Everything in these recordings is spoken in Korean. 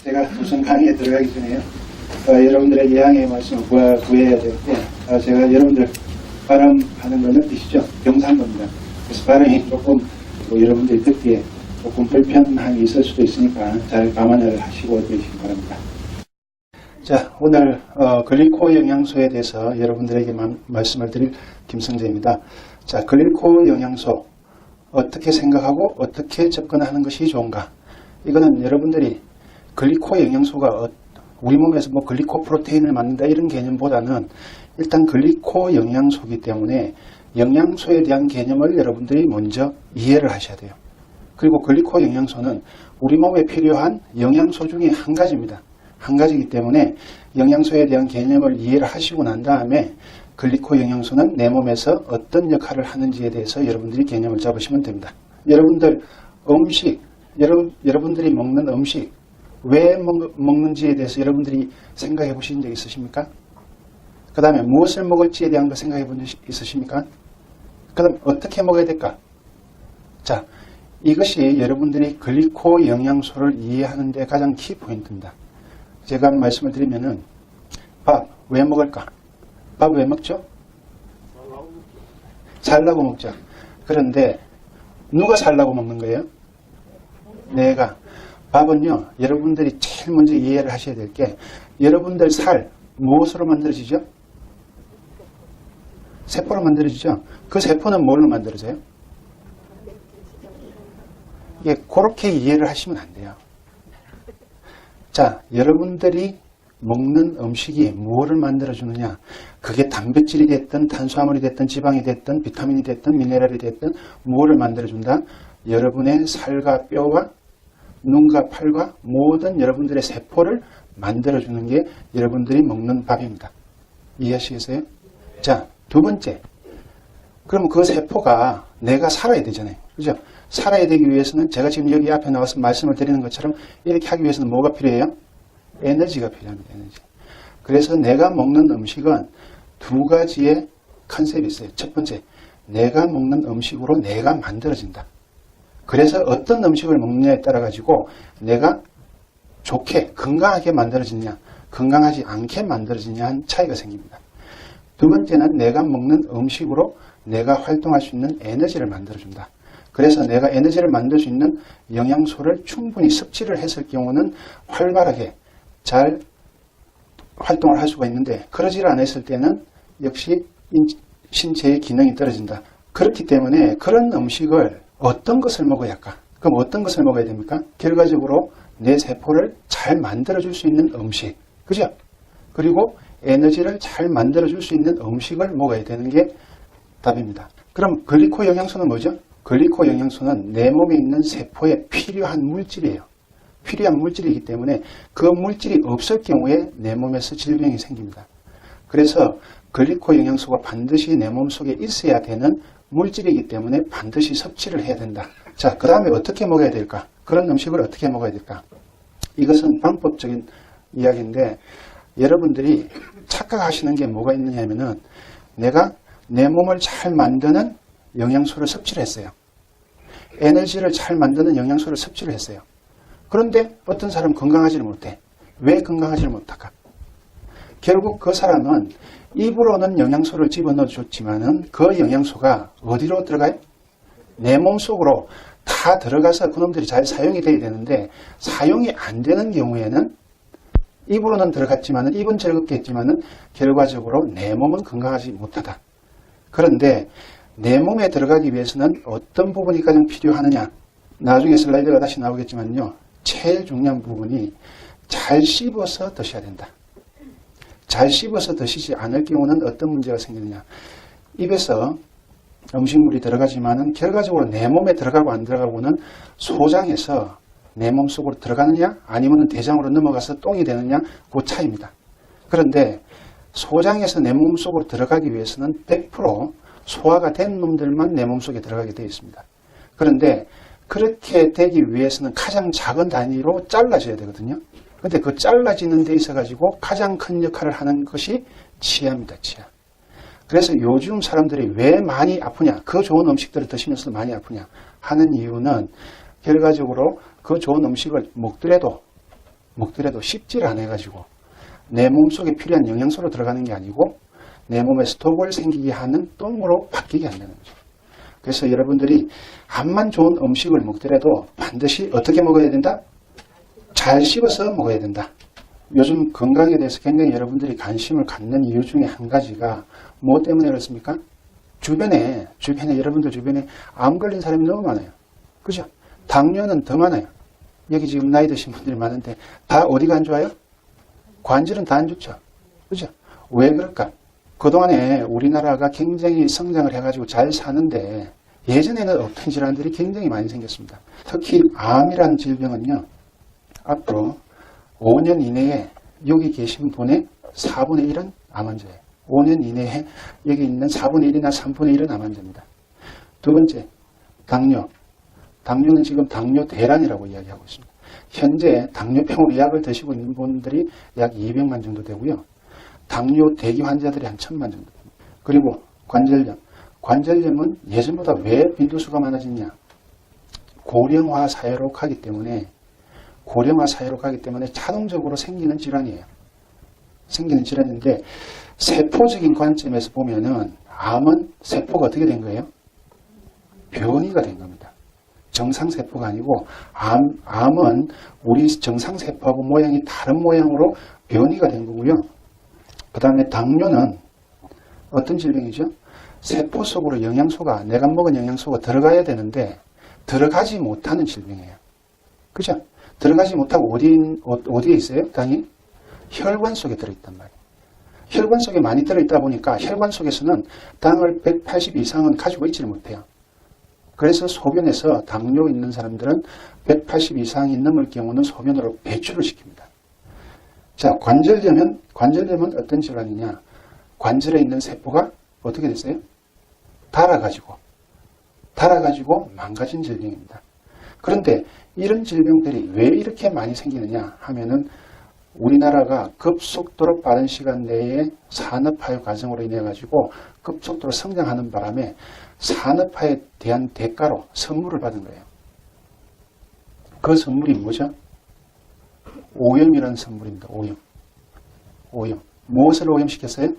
제가 우선 강의에 들어가기 전에요. 여러분들의 예양의 말씀을 구해야 되는데 제가 여러분들 발음하는 걸 느끼시죠? 경상도입니다. 그래서 발음이 조금 여러분들이 듣기에 조금 불편함이 있을 수도 있으니까 잘 감안을 하시고 들으시기 바랍니다. 자, 오늘 글리코 영양소에 대해서 여러분들에게 말씀을 드릴 김성재입니다. 자, 글리코 영양소 어떻게 생각하고 어떻게 접근하는 것이 좋은가? 이거는 여러분들이 글리코 영양소가 우리 몸에서 뭐 글리코 프로테인을 만든다 이런 개념보다는 일단 글리코 영양소이기 때문에 영양소에 대한 개념을 여러분들이 먼저 이해를 하셔야 돼요. 그리고 글리코 영양소는 우리 몸에 필요한 영양소 중에 한 가지입니다. 한 가지이기 때문에 영양소에 대한 개념을 이해를 하시고 난 다음에 글리코 영양소는 내 몸에서 어떤 역할을 하는지에 대해서 여러분들이 개념을 잡으시면 됩니다. 여러분들 음식, 여러분들이 먹는 음식 왜 먹는지에 대해서 여러분들이 생각해 보신 적 있으십니까? 그 다음에 무엇을 먹을지에 대한 거 생각해 본 적 있으십니까? 그 다음 어떻게 먹어야 될까? 자, 이것이 여러분들이 글리코 영양소를 이해하는 데 가장 키포인트입니다. 제가 말씀을 드리면은 밥 왜 먹을까? 밥 왜 먹죠? 살라고 먹죠. 그런데 누가 살라고 먹는 거예요? 내가. 밥은요, 여러분들이 제일 먼저 이해를 하셔야 될 게 여러분들 살 무엇으로 만들어지죠? 세포로 만들어지죠. 그 세포는 뭘로 만들어져요? 예, 그렇게 이해를 하시면 안 돼요. 자, 여러분들이 먹는 음식이 무엇을 만들어주느냐? 그게 단백질이 됐든 탄수화물이 됐든 지방이 됐든 비타민이 됐든 미네랄이 됐든 무엇을 만들어준다? 여러분의 살과 뼈와 눈과 팔과 모든 여러분들의 세포를 만들어주는 게 여러분들이 먹는 밥입니다. 이해하시겠어요? 자, 두 번째. 그럼 그 세포가 내가 살아야 되잖아요. 그죠? 살아야 되기 위해서는 제가 지금 여기 앞에 나와서 말씀을 드리는 것처럼 이렇게 하기 위해서는 뭐가 필요해요? 에너지가 필요합니다. 에너지. 그래서 내가 먹는 음식은 두 가지의 컨셉이 있어요. 첫 번째, 내가 먹는 음식으로 내가 만들어진다. 그래서 어떤 음식을 먹느냐에 따라 가지고 내가 좋게 건강하게 만들어지냐 건강하지 않게 만들어지냐 한 차이가 생깁니다. 두 번째는 내가 먹는 음식으로 내가 활동할 수 있는 에너지를 만들어준다. 그래서 내가 에너지를 만들 수 있는 영양소를 충분히 섭취를 했을 경우는 활발하게 잘 활동을 할 수가 있는데 그러지 않았을 때는 역시 신체의 기능이 떨어진다. 그렇기 때문에 그런 음식을 어떤 것을 먹어야 할까? 그럼 어떤 것을 먹어야 됩니까? 결과적으로 내 세포를 잘 만들어줄 수 있는 음식. 그죠? 그리고 에너지를 잘 만들어줄 수 있는 음식을 먹어야 되는 게 답입니다. 그럼 글리코 영양소는 뭐죠? 글리코 영양소는 내 몸에 있는 세포에 필요한 물질이에요. 필요한 물질이기 때문에 그 물질이 없을 경우에 내 몸에서 질병이 생깁니다. 그래서 글리코 영양소가 반드시 내 몸속에 있어야 되는 물질이기 때문에 반드시 섭취를 해야 된다. 자, 그 다음에 어떻게 먹어야 될까? 그런 음식을 어떻게 먹어야 될까? 이것은 방법적인 이야기인데 여러분들이 착각하시는 게 뭐가 있느냐 하면은 내가 내 몸을 잘 만드는 영양소를 섭취를 했어요. 에너지를 잘 만드는 영양소를 섭취를 했어요. 그런데 어떤 사람은 건강하지를 못해. 왜 건강하지를 못할까? 결국 그 사람은 입으로는 영양소를 집어넣어 줬지만은 그 영양소가 어디로 들어가요? 내 몸속으로 다 들어가서 그놈들이 잘 사용이 돼야 되는데 사용이 안 되는 경우에는 입으로는 들어갔지만은 입은 즐겁게 했지만은 결과적으로 내 몸은 건강하지 못하다. 그런데 내 몸에 들어가기 위해서는 어떤 부분이 가장 필요하느냐? 나중에 슬라이드가 다시 나오겠지만요. 제일 중요한 부분이 잘 씹어서 드셔야 된다. 잘 씹어서 드시지 않을 경우는 어떤 문제가 생기느냐. 입에서 음식물이 들어가지만은 결과적으로 내 몸에 들어가고 안 들어가고는 소장에서 내 몸속으로 들어가느냐 아니면 대장으로 넘어가서 똥이 되느냐 그 차이입니다. 그런데 소장에서 내 몸속으로 들어가기 위해서는 100% 소화가 된 놈들만 내 몸속에 들어가게 되어 있습니다. 그런데 그렇게 되기 위해서는 가장 작은 단위로 잘라져야 되거든요. 근데 그 잘라지는 데 있어 가지고 가장 큰 역할을 하는 것이 치아입니다. 치아. 그래서 요즘 사람들이 왜 많이 아프냐, 그 좋은 음식들을 드시면서 많이 아프냐 하는 이유는 결과적으로 그 좋은 음식을 먹더라도 먹더라도 씹질 않아가지고 내 몸속에 필요한 영양소로 들어가는 게 아니고 내 몸에 스톡을 생기게 하는 똥으로 바뀌게 한다는 거죠. 그래서 여러분들이 암만 좋은 음식을 먹더라도 반드시 어떻게 먹어야 된다? 잘 씹어서 먹어야 된다. 요즘 건강에 대해서 굉장히 여러분들이 관심을 갖는 이유 중에 한 가지가 뭐 때문에 그렇습니까? 주변에 여러분들 주변에 암 걸린 사람이 너무 많아요. 그죠? 당뇨는 더 많아요. 여기 지금 나이 드신 분들이 많은데 다 어디가 안 좋아요? 관절은 다 안 좋죠. 그죠? 왜 그럴까? 그동안에 우리나라가 굉장히 성장을 해가지고 잘 사는데 예전에는 없던 질환들이 굉장히 많이 생겼습니다. 특히 암이라는 질병은요. 앞으로 5년 이내에 여기 계신 분의 4분의 1은 암 환자예요. 5년 이내에 여기 있는 4분의 1이나 3분의 1은 암 환자입니다. 두 번째, 당뇨. 당뇨는 지금 당뇨 대란이라고 이야기하고 있습니다. 현재 당뇨병으로 약을 드시고 있는 분들이 약 200만 정도 되고요. 당뇨 대기 환자들이 한 1000만 정도 됩니다. 그리고 관절염. 관절염은 예전보다 왜 빈도수가 많아지냐? 고령화 사회로 가기 때문에 자동적으로 생기는 질환이에요. 생기는 질환인데 세포적인 관점에서 보면은 암은 세포가 어떻게 된 거예요? 변이가 된 겁니다. 정상세포가 아니고 암은 우리 정상세포하고 모양이 다른 모양으로 변이가 된 거고요. 그 다음에 당뇨는 어떤 질병이죠? 세포 속으로 영양소가, 내가 먹은 영양소가 들어가야 되는데 들어가지 못하는 질병이에요. 그죠? 들어가지 못하고 어디에 있어요? 당이 혈관 속에 들어있단 말이에요. 혈관 속에 많이 들어있다 보니까 혈관 속에서는 당을 180 이상은 가지고 있지를 못해요. 그래서 소변에서 당뇨 있는 사람들은 180 이상이 넘을 경우는 소변으로 배출을 시킵니다. 자, 관절염은 어떤 질환이냐? 관절에 있는 세포가 어떻게 됐어요? 닳아가지고 망가진 질병입니다. 그런데 이런 질병들이 왜 이렇게 많이 생기느냐 하면은 우리나라가 급속도로 빠른 시간 내에 산업화의 과정으로 인해 가지고 급속도로 성장하는 바람에 산업화에 대한 대가로 선물을 받은 거예요. 그 선물이 뭐죠? 오염이라는 선물입니다. 오염. 무엇을 오염시켰어요?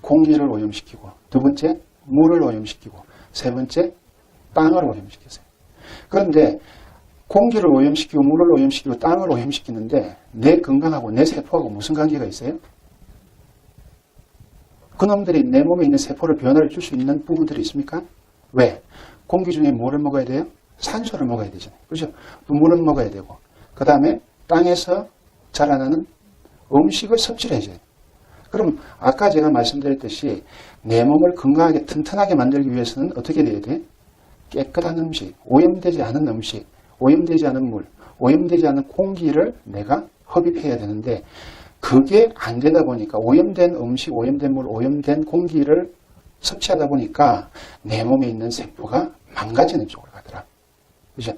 공기를 오염시키고, 두 번째 물을 오염시키고, 세 번째 땅을 오염시켰어요. 그런데 공기를 오염시키고 물을 오염시키고 땅을 오염시키는데 내 건강하고 내 세포하고 무슨 관계가 있어요? 그놈들이 내 몸에 있는 세포를 변화를 줄 수 있는 부분들이 있습니까? 왜? 공기 중에 뭐를 먹어야 돼요? 산소를 먹어야 되잖아요. 그죠? 물은 먹어야 되고, 그 다음에 땅에서 자라나는 음식을 섭취를 해줘야 돼요. 그럼 아까 제가 말씀드렸듯이 내 몸을 건강하게 튼튼하게 만들기 위해서는 어떻게 돼야 돼? 깨끗한 음식, 오염되지 않은 음식, 오염되지 않은 물, 오염되지 않은 공기를 내가 흡입해야 되는데 그게 안 되다 보니까 오염된 음식, 오염된 물, 오염된 공기를 섭취하다 보니까 내 몸에 있는 세포가 망가지는 쪽으로 가더라. 그죠?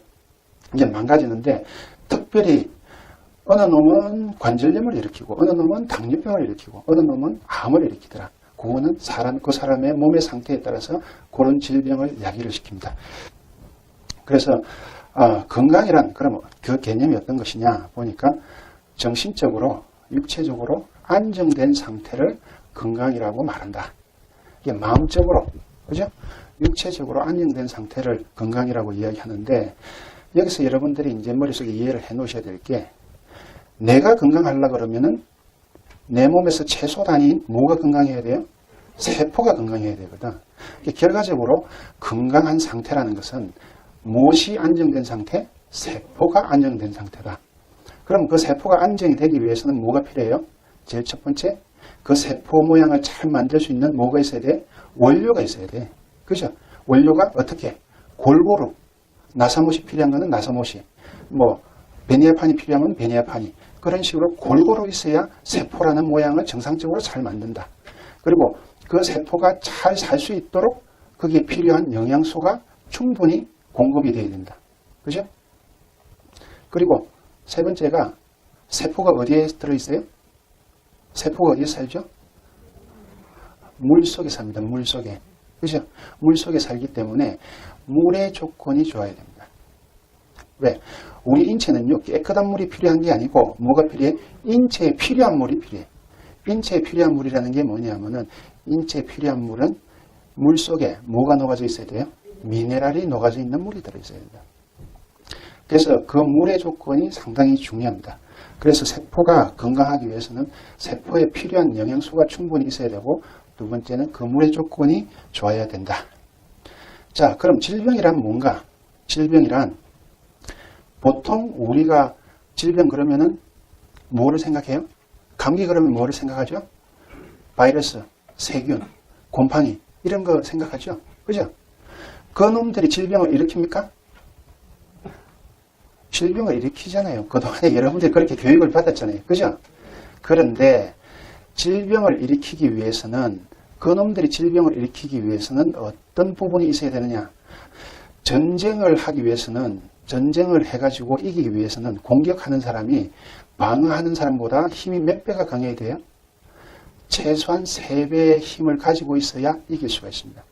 이제 망가지는데 특별히 어느 놈은 관절염을 일으키고 어느 놈은 당뇨병을 일으키고 어느 놈은 암을 일으키더라. 그거는 그 사람의 몸의 상태에 따라서 그런 질병을 야기를 시킵니다. 그래서 건강이란 그럼 그 개념이 어떤 것이냐 보니까 정신적으로 육체적으로 안정된 상태를 건강이라고 말한다. 이게 마음적으로, 그죠? 육체적으로 안정된 상태를 건강이라고 이야기하는데 여기서 여러분들이 이제 머릿속에 이해를 해 놓으셔야 될 게 내가 건강하려고 그러면은 내 몸에서 최소 단위인 뭐가 건강해야 돼요? 세포가 건강해야 되거든. 결과적으로 건강한 상태라는 것은 무엇이 안정된 상태? 세포가 안정된 상태다. 그럼 그 세포가 안정이 되기 위해서는 뭐가 필요해요? 제일 첫 번째, 그 세포 모양을 잘 만들 수 있는 뭐가 있어야 돼? 원료가 있어야 돼. 그죠? 원료가 어떻게? 골고루. 나사못이 필요한 거는 나사못이. 베니아판이 필요하면 베니아판이. 그런 식으로 골고루 있어야 세포라는 모양을 정상적으로 잘 만든다. 그리고 그 세포가 잘 살 수 있도록 거기에 필요한 영양소가 충분히 공급이 되어야 된다. 그죠? 그리고 세 번째가 세포가 어디에 들어있어요? 세포가 어디에 살죠? 물 속에 삽니다. 물 속에. 그죠? 물 속에 살기 때문에 물의 조건이 좋아야 됩니다. 왜? 우리 인체는요, 깨끗한 물이 필요한 게 아니고, 뭐가 필요해? 인체에 필요한 물이 필요해. 인체에 필요한 물이라는 게 뭐냐면은, 인체에 필요한 물은 물 속에 뭐가 녹아져 있어야 돼요? 미네랄이 녹아져 있는 물이 들어있어야 된다. 그래서 그 물의 조건이 상당히 중요합니다. 그래서 세포가 건강하기 위해서는 세포에 필요한 영양소가 충분히 있어야 되고, 두 번째는 그 물의 조건이 좋아야 된다. 자, 그럼 질병이란 뭔가? 질병이란 보통 우리가 질병 그러면은 뭐를 생각해요? 감기 그러면 뭐를 생각하죠? 바이러스, 세균, 곰팡이 이런 거 생각하죠? 그죠? 그 놈들이 질병을 일으킵니까? 질병을 일으키잖아요. 그동안에 여러분들이 그렇게 교육을 받았잖아요. 그죠? 그런데 질병을 일으키기 위해서는 그놈들이 질병을 일으키기 위해서는 어떤 부분이 있어야 되느냐? 전쟁을 하기 위해서는 전쟁을 해가지고 이기기 위해서는 공격하는 사람이 방어하는 사람보다 힘이 몇 배가 강해야 돼요? 최소한 3배의 힘을 가지고 있어야 이길 수가 있습니다.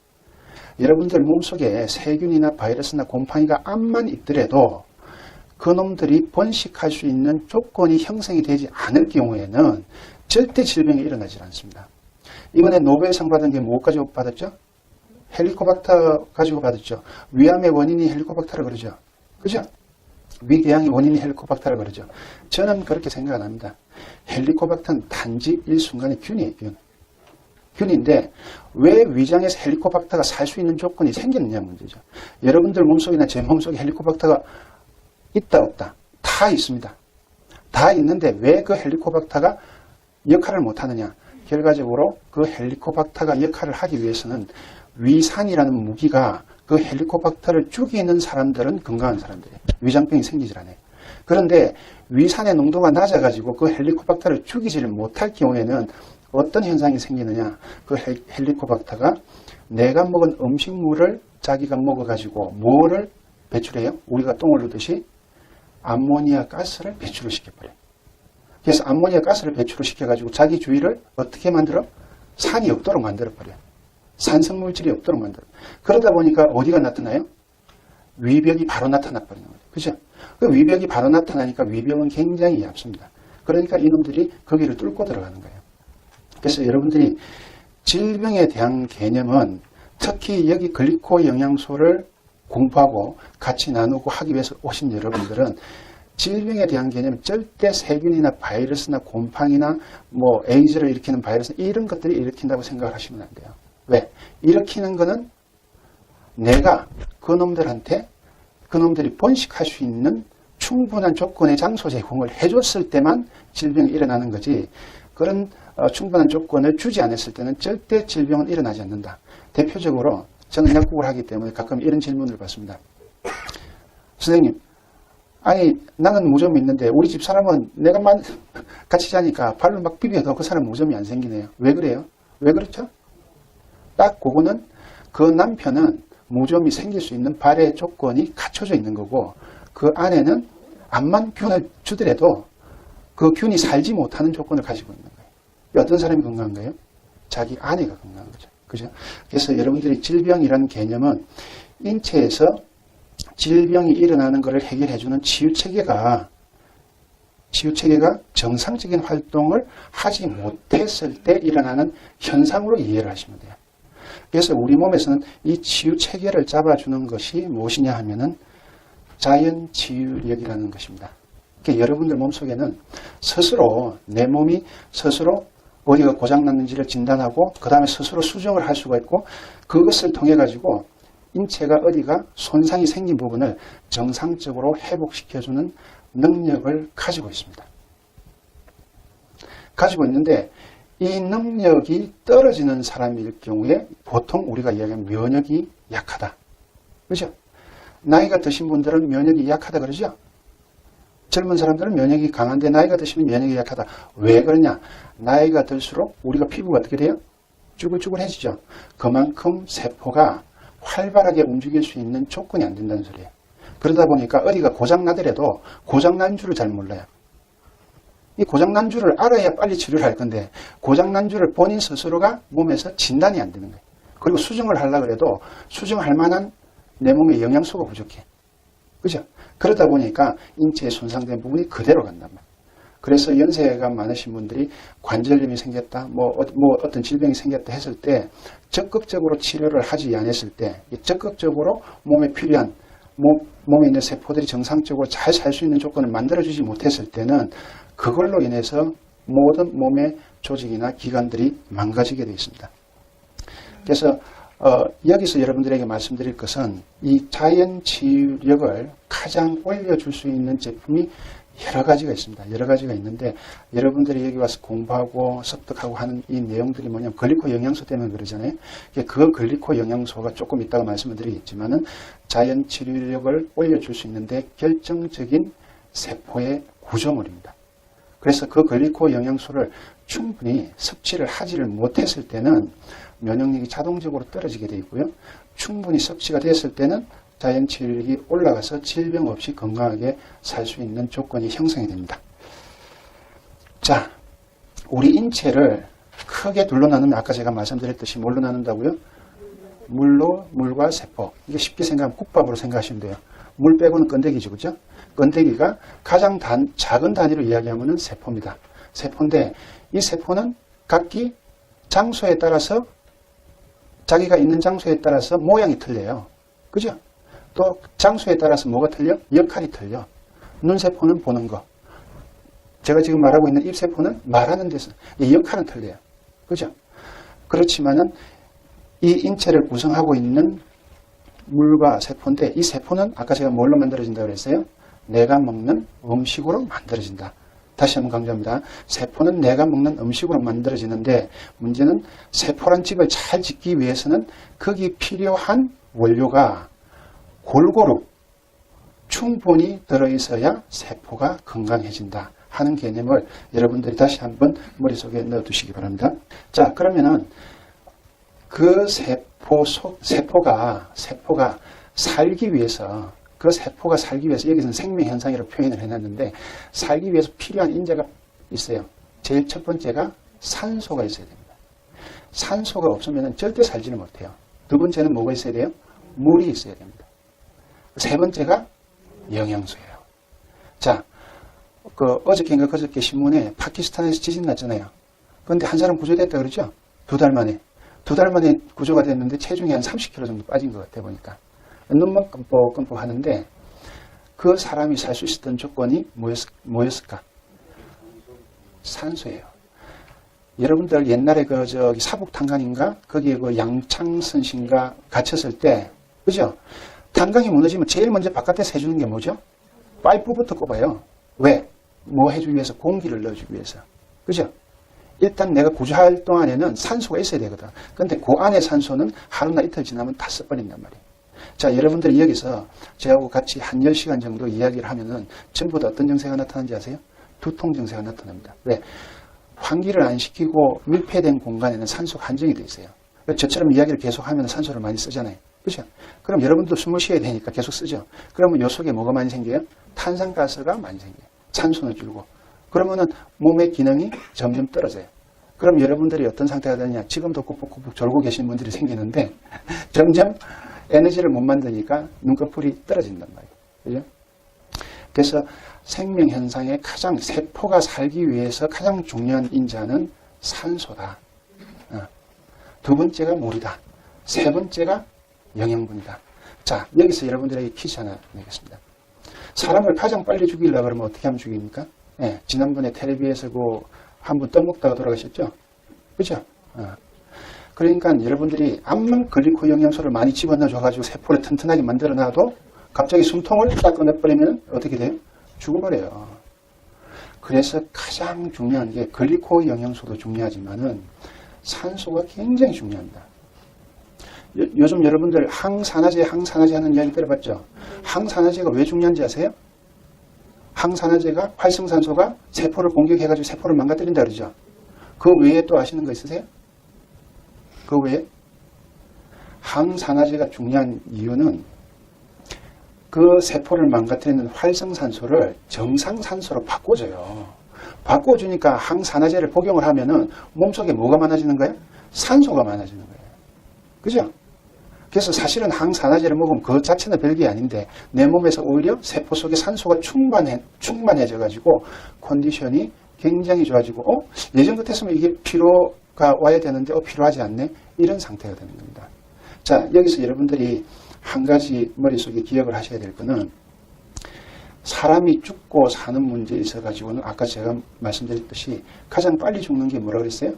여러분들 몸속에 세균이나 바이러스나 곰팡이가 암만 있더라도 그놈들이 번식할 수 있는 조건이 형성이 되지 않을 경우에는 절대 질병이 일어나지 않습니다. 이번에 노벨상 받은 게 뭐 가지고 받았죠? 헬리코박터 가지고 받았죠. 위암의 원인이 헬리코박터라 그러죠. 그죠? 위궤양의 원인이 헬리코박터라 그러죠. 저는 그렇게 생각 안 합니다. 헬리코박터는 단지 일순간의 균이에요. 균인데 왜 위장에서 헬리코박터가 살 수 있는 조건이 생기느냐 문제죠. 여러분들 몸속이나 제 몸속에 헬리코박터가 있다 없다? 다 있습니다. 다 있는데 왜 그 헬리코박터가 역할을 못하느냐? 결과적으로 그 헬리코박터가 역할을 하기 위해서는 위산이라는 무기가 그 헬리코박터를 죽이는 사람들은 건강한 사람들이에요. 위장병이 생기질 않아요. 그런데 위산의 농도가 낮아가지고 그 헬리코박터를 죽이지를 못할 경우에는 어떤 현상이 생기느냐? 그 헬리코박터가 내가 먹은 음식물을 자기가 먹어가지고 뭐를 배출해요? 우리가 똥을 누듯이 암모니아 가스를 배출을 시켜버려요. 그래서 암모니아 가스를 배출을 시켜가지고 자기 주위를 어떻게 만들어? 산이 없도록 만들어버려요. 산성물질이 없도록 만들어요. 그러다 보니까 어디가 나타나요? 위벽이 바로 나타나버리는 거예요. 그죠? 그 위벽이 바로 나타나니까 위벽은 굉장히 얕습니다. 그러니까 이놈들이 거기를 뚫고 들어가는 거예요. 그래서 여러분들이 질병에 대한 개념은 특히 여기 글리코 영양소를 공부하고 같이 나누고 하기 위해서 오신 여러분들은 질병에 대한 개념은 절대 세균이나 바이러스나 곰팡이나 뭐 에이즈를 일으키는 바이러스 이런 것들이 일으킨다고 생각을 하시면 안 돼요. 왜? 일으키는 거는 내가 그놈들한테 그놈들이 번식할 수 있는 충분한 조건의 장소 제공을 해줬을 때만 질병이 일어나는 거지 그런 충분한 조건을 주지 않았을 때는 절대 질병은 일어나지 않는다. 대표적으로 저는 약국을 하기 때문에 가끔 이런 질문을 받습니다. 선생님, 아니 나는 무좀이 있는데 우리 집 사람은 내가 같이 자니까 발로 막 비벼도 그 사람 무좀이 안 생기네요. 왜 그래요? 왜 그렇죠? 딱 그거는 그 남편은 무좀이 생길 수 있는 발의 조건이 갖춰져 있는 거고 그 안에는 암만 균을 주더라도 그 균이 살지 못하는 조건을 가지고 있는 거예요. 어떤 사람이 건강한 거예요? 자기 아내가 건강한 거죠. 그죠? 그래서 여러분들이 질병이라는 개념은 인체에서 질병이 일어나는 것을 해결해주는 치유체계가 정상적인 활동을 하지 못했을 때 일어나는 현상으로 이해를 하시면 돼요. 그래서 우리 몸에서는 이 치유체계를 잡아주는 것이 무엇이냐 하면은 자연치유력이라는 것입니다. 그러니까 여러분들 몸속에는 스스로 내 몸이 스스로 어디가 고장났는지를 진단하고 그 다음에 스스로 수정을 할 수가 있고 그것을 통해 가지고 인체가 어디가 손상이 생긴 부분을 정상적으로 회복시켜주는 능력을 가지고 있습니다. 가지고 있는데 이 능력이 떨어지는 사람일 경우에 보통 우리가 이야기하는 면역이 약하다. 그렇죠? 나이가 드신 분들은 면역이 약하다 그러죠? 젊은 사람들은 면역이 강한데 나이가 드시면 면역이 약하다. 왜 그러냐? 나이가 들수록 우리가 피부가 어떻게 돼요? 쭈글쭈글해지죠. 그만큼 세포가 활발하게 움직일 수 있는 조건이 안 된다는 소리예요. 그러다 보니까 어디가 고장나더라도 고장난 줄을 잘 몰라요. 이 고장난 줄을 알아야 빨리 치료를 할 건데 고장난 줄을 본인 스스로가 몸에서 진단이 안 되는 거예요. 그리고 수정을 하려고 해도 수정할 만한 내 몸에 영양소가 부족해. 그죠? 그러다 보니까 인체에 손상된 부분이 그대로 간단 말이에요. 그래서 연세가 많으신 분들이 관절염이 생겼다, 뭐 어떤 질병이 생겼다 했을 때 적극적으로 치료를 하지 않았을 때 적극적으로 몸에 필요한 몸에 있는 세포들이 정상적으로 잘 살 수 있는 조건을 만들어주지 못했을 때는 그걸로 인해서 모든 몸의 조직이나 기관들이 망가지게 되어 있습니다. 그래서 여기서 여러분들에게 말씀드릴 것은 이 자연 치유력을 가장 올려줄 수 있는 제품이 여러 가지가 있습니다. 여러 가지가 있는데 여러분들이 여기 와서 공부하고 습득하고 하는 이 내용들이 뭐냐면 글리코 영양소 때문에 그러잖아요. 그 글리코 영양소가 조금 이따가 말씀을 드리겠지만은 자연 치유력을 올려줄 수 있는데 결정적인 세포의 구조물입니다. 그래서 그 글리코 영양소를 충분히 섭취를 하지를 못했을 때는 면역력이 자동적으로 떨어지게 되어 있고요. 충분히 섭취가 됐을 때는 자연 치유력이 올라가서 질병 없이 건강하게 살 수 있는 조건이 형성이 됩니다. 자, 우리 인체를 크게 둘로 나누면 아까 제가 말씀드렸듯이 뭘로 나눈다고요? 물과 세포. 이게 쉽게 생각하면 국밥으로 생각하시면 돼요. 물 빼고는 건더기죠, 그죠? 건더기가 가장 작은 단위로 이야기하면 세포입니다. 세포인데 이 세포는 각기 장소에 따라서 자기가 있는 장소에 따라서 모양이 틀려요. 그죠? 또 장소에 따라서 뭐가 틀려? 역할이 틀려. 눈세포는 보는 거. 제가 지금 말하고 있는 입세포는 말하는 데서 이 역할은 틀려요. 그죠? 그렇지만은 이 인체를 구성하고 있는 물과 세포인데 이 세포는 아까 제가 뭘로 만들어진다고 그랬어요? 내가 먹는 음식으로 만들어진다. 다시 한번 강조합니다. 세포는 내가 먹는 음식으로 만들어지는데 문제는 세포란 집을 잘 짓기 위해서는 거기 필요한 원료가 골고루 충분히 들어있어야 세포가 건강해진다 하는 개념을 여러분들이 다시 한번 머릿속에 넣어두시기 바랍니다. 자, 그러면은 그 세포가 살기 위해서 여기서는 생명현상이라고 표현을 해놨는데 살기 위해서 필요한 인자가 있어요. 제일 첫 번째가 산소가 있어야 됩니다. 산소가 없으면 절대 살지는 못해요. 두 번째는 뭐가 있어야 돼요? 물이 있어야 됩니다. 세 번째가 영양소예요. 자, 어저께인가 그저께 신문에 파키스탄에서 지진 났잖아요. 그런데 한 사람 구조됐다 그러죠? 두 달 만에 구조가 됐는데 체중이 한 30kg 정도 빠진 것 같아 보니까. 눈만 끔뻑끔뻑 하는데 그 사람이 살 수 있었던 조건이 뭐였을까? 산소예요. 여러분들 옛날에 사북탄강인가? 거기에 양창선신가 갇혔을 때, 그죠? 탄강이 무너지면 제일 먼저 바깥에서 해주는 게 뭐죠? 파이프부터 꼽아요. 왜? 뭐 해주기 위해서? 공기를 넣어주기 위해서. 그죠? 일단 내가 구조할 동안에는 산소가 있어야 되거든. 근데 그 안에 산소는 하루나 이틀 지나면 다 써버린단 말이에요. 자, 여러분들이 여기서 저하고 같이 한 10시간 정도 이야기를 하면은 전부 다 어떤 증세가 나타나는지 아세요? 두통 증세가 나타납니다. 왜? 환기를 안 시키고 밀폐된 공간에는 산소가 한정이 돼 있어요. 저처럼 이야기를 계속하면 산소를 많이 쓰잖아요. 그죠? 그럼 여러분도 숨을 쉬어야 되니까 계속 쓰죠. 그러면 요 속에 뭐가 많이 생겨요? 탄산가스가 많이 생겨요. 산소는 줄고. 그러면은 몸의 기능이 점점 떨어져요. 그럼 여러분들이 어떤 상태가 되느냐? 지금도 꾹꾹꾹 졸고 계신 분들이 생기는데 점점 에너지를 못 만드니까 눈꺼풀이 떨어진단 말이에요. 그죠? 그래서 생명현상의 세포가 살기 위해서 가장 중요한 인자는 산소다. 두 번째가 물이다. 세 번째가 영양분이다. 자, 여기서 여러분들에게 퀴즈 하나 내겠습니다. 사람을 가장 빨리 죽이려고 그러면 어떻게 하면 죽입니까? 네, 지난번에 텔레비에서 한 분 떠먹다가 돌아가셨죠? 그죠? 그러니까 여러분들이 암만 글리코 영양소를 많이 집어넣어줘가지고 세포를 튼튼하게 만들어놔도 갑자기 숨통을 딱 꺼내버리면 어떻게 돼요? 죽어버려요. 그래서 가장 중요한 게 글리코 영양소도 중요하지만은 산소가 굉장히 중요합니다. 요즘 여러분들 항산화제 하는 이야기 들어봤죠? 항산화제가 왜 중요한지 아세요? 항산화제가 활성산소가 세포를 공격해가지고 세포를 망가뜨린다 그러죠? 그 외에 또 아시는 거 있으세요? 그 외에? 항산화제가 중요한 이유는 그 세포를 망가뜨리는 활성산소를 정상산소로 바꿔줘요. 바꿔주니까 항산화제를 복용을 하면은 몸속에 뭐가 많아지는 거예요? 산소가 많아지는 거예요. 그죠? 그래서 사실은 항산화제를 먹으면 그 자체는 별게 아닌데 내 몸에서 오히려 세포 속에 산소가 충만해져 가지고 컨디션이 굉장히 좋아지고 예전 같았으면 이게 피로가 와야 되는데 피로하지 않네, 이런 상태가 되는 겁니다. 자, 여기서 여러분들이 한 가지 머릿속에 기억을 하셔야 될 거는, 사람이 죽고 사는 문제에 있어 가지고는 아까 제가 말씀드렸듯이 가장 빨리 죽는 게 뭐라고 그랬어요?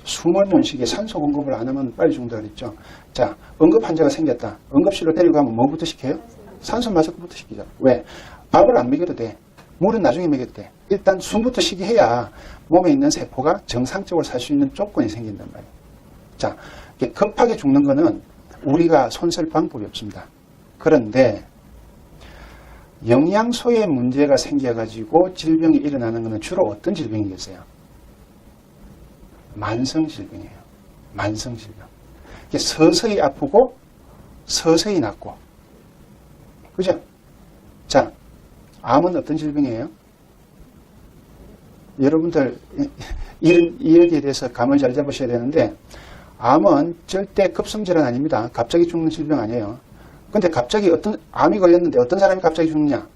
숨을 못 쉬게 산소 공급을 안 하면 빨리 죽는다 그랬죠. 자, 응급 환자가 생겼다. 응급실로 데려가면 뭐부터 시켜요? 산소 마스크부터 시키죠. 왜? 밥을 안 먹여도 돼. 물은 나중에 먹여도 돼. 일단 숨부터 쉬게 해야 몸에 있는 세포가 정상적으로 살 수 있는 조건이 생긴단 말이에요. 자, 급하게 죽는 거는 우리가 손쓸 방법이 없습니다. 그런데 영양소에 문제가 생겨가지고 질병이 일어나는 것은 주로 어떤 질병이겠어요? 만성질병이에요. 만성질병. 서서히 아프고 서서히 낫고. 그죠? 자, 암은 어떤 질병이에요? 여러분들 이여기에 대해서 감을 잘 잡으셔야 되는데, 암은 절대 급성질환 아닙니다. 갑자기 죽는 질병 아니에요. 근데 갑자기 암이 걸렸는데 어떤 사람이 갑자기 죽느냐?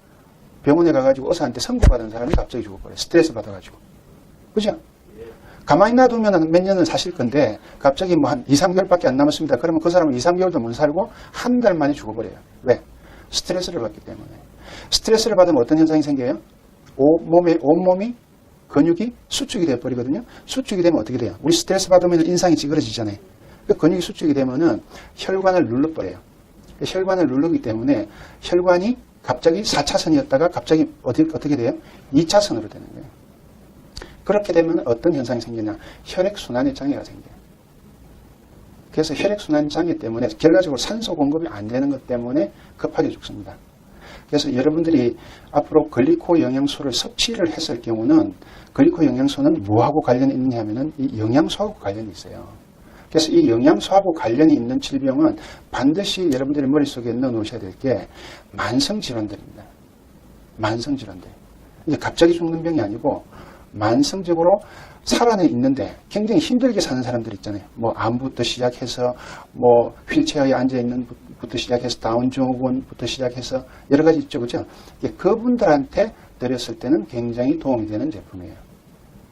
병원에 가가지고 의사한테 선고받은 사람이 갑자기 죽어버려요. 스트레스 받아가지고. 그죠? 가만히 놔두면 몇 년은 사실 건데 갑자기 뭐 한 2, 3개월밖에 안 남았습니다. 그러면 그 사람은 2, 3개월도 못 살고 한 달 만에 죽어버려요. 왜? 스트레스를 받기 때문에. 스트레스를 받으면 어떤 현상이 생겨요? 온몸이 근육이 수축이 되어버리거든요. 수축이 되면 어떻게 돼요? 우리 스트레스 받으면 인상이 찌그러지잖아요. 그 근육이 수축이 되면은 혈관을 눌러버려요. 혈관을 누르기 때문에 혈관이 갑자기 4차선이었다가 갑자기 어떻게 돼요? 2차선으로 되는 거예요. 그렇게 되면 어떤 현상이 생기냐? 혈액순환의 장애가 생겨요. 그래서 혈액순환 장애 때문에 결과적으로 산소 공급이 안 되는 것 때문에 급하게 죽습니다. 그래서 여러분들이 앞으로 글리코 영양소를 섭취를 했을 경우는, 글리코 영양소는 뭐하고 관련이 있느냐 하면은 이 영양소하고 관련이 있어요. 그래서 이 영양소하고 관련이 있는 질병은 반드시 여러분들이 머릿속에 넣어 놓으셔야 될 게 만성질환들입니다. 만성질환들. 이게 갑자기 죽는 병이 아니고 만성적으로 살아내 있는데 굉장히 힘들게 사는 사람들 있잖아요. 뭐 암부터 시작해서 뭐 휠체어에 앉아있는 부터 시작해서 다운 증후군부터 시작해서 여러 가지 있죠. 그죠? 그분들한테 드렸을 때는 굉장히 도움이 되는 제품이에요.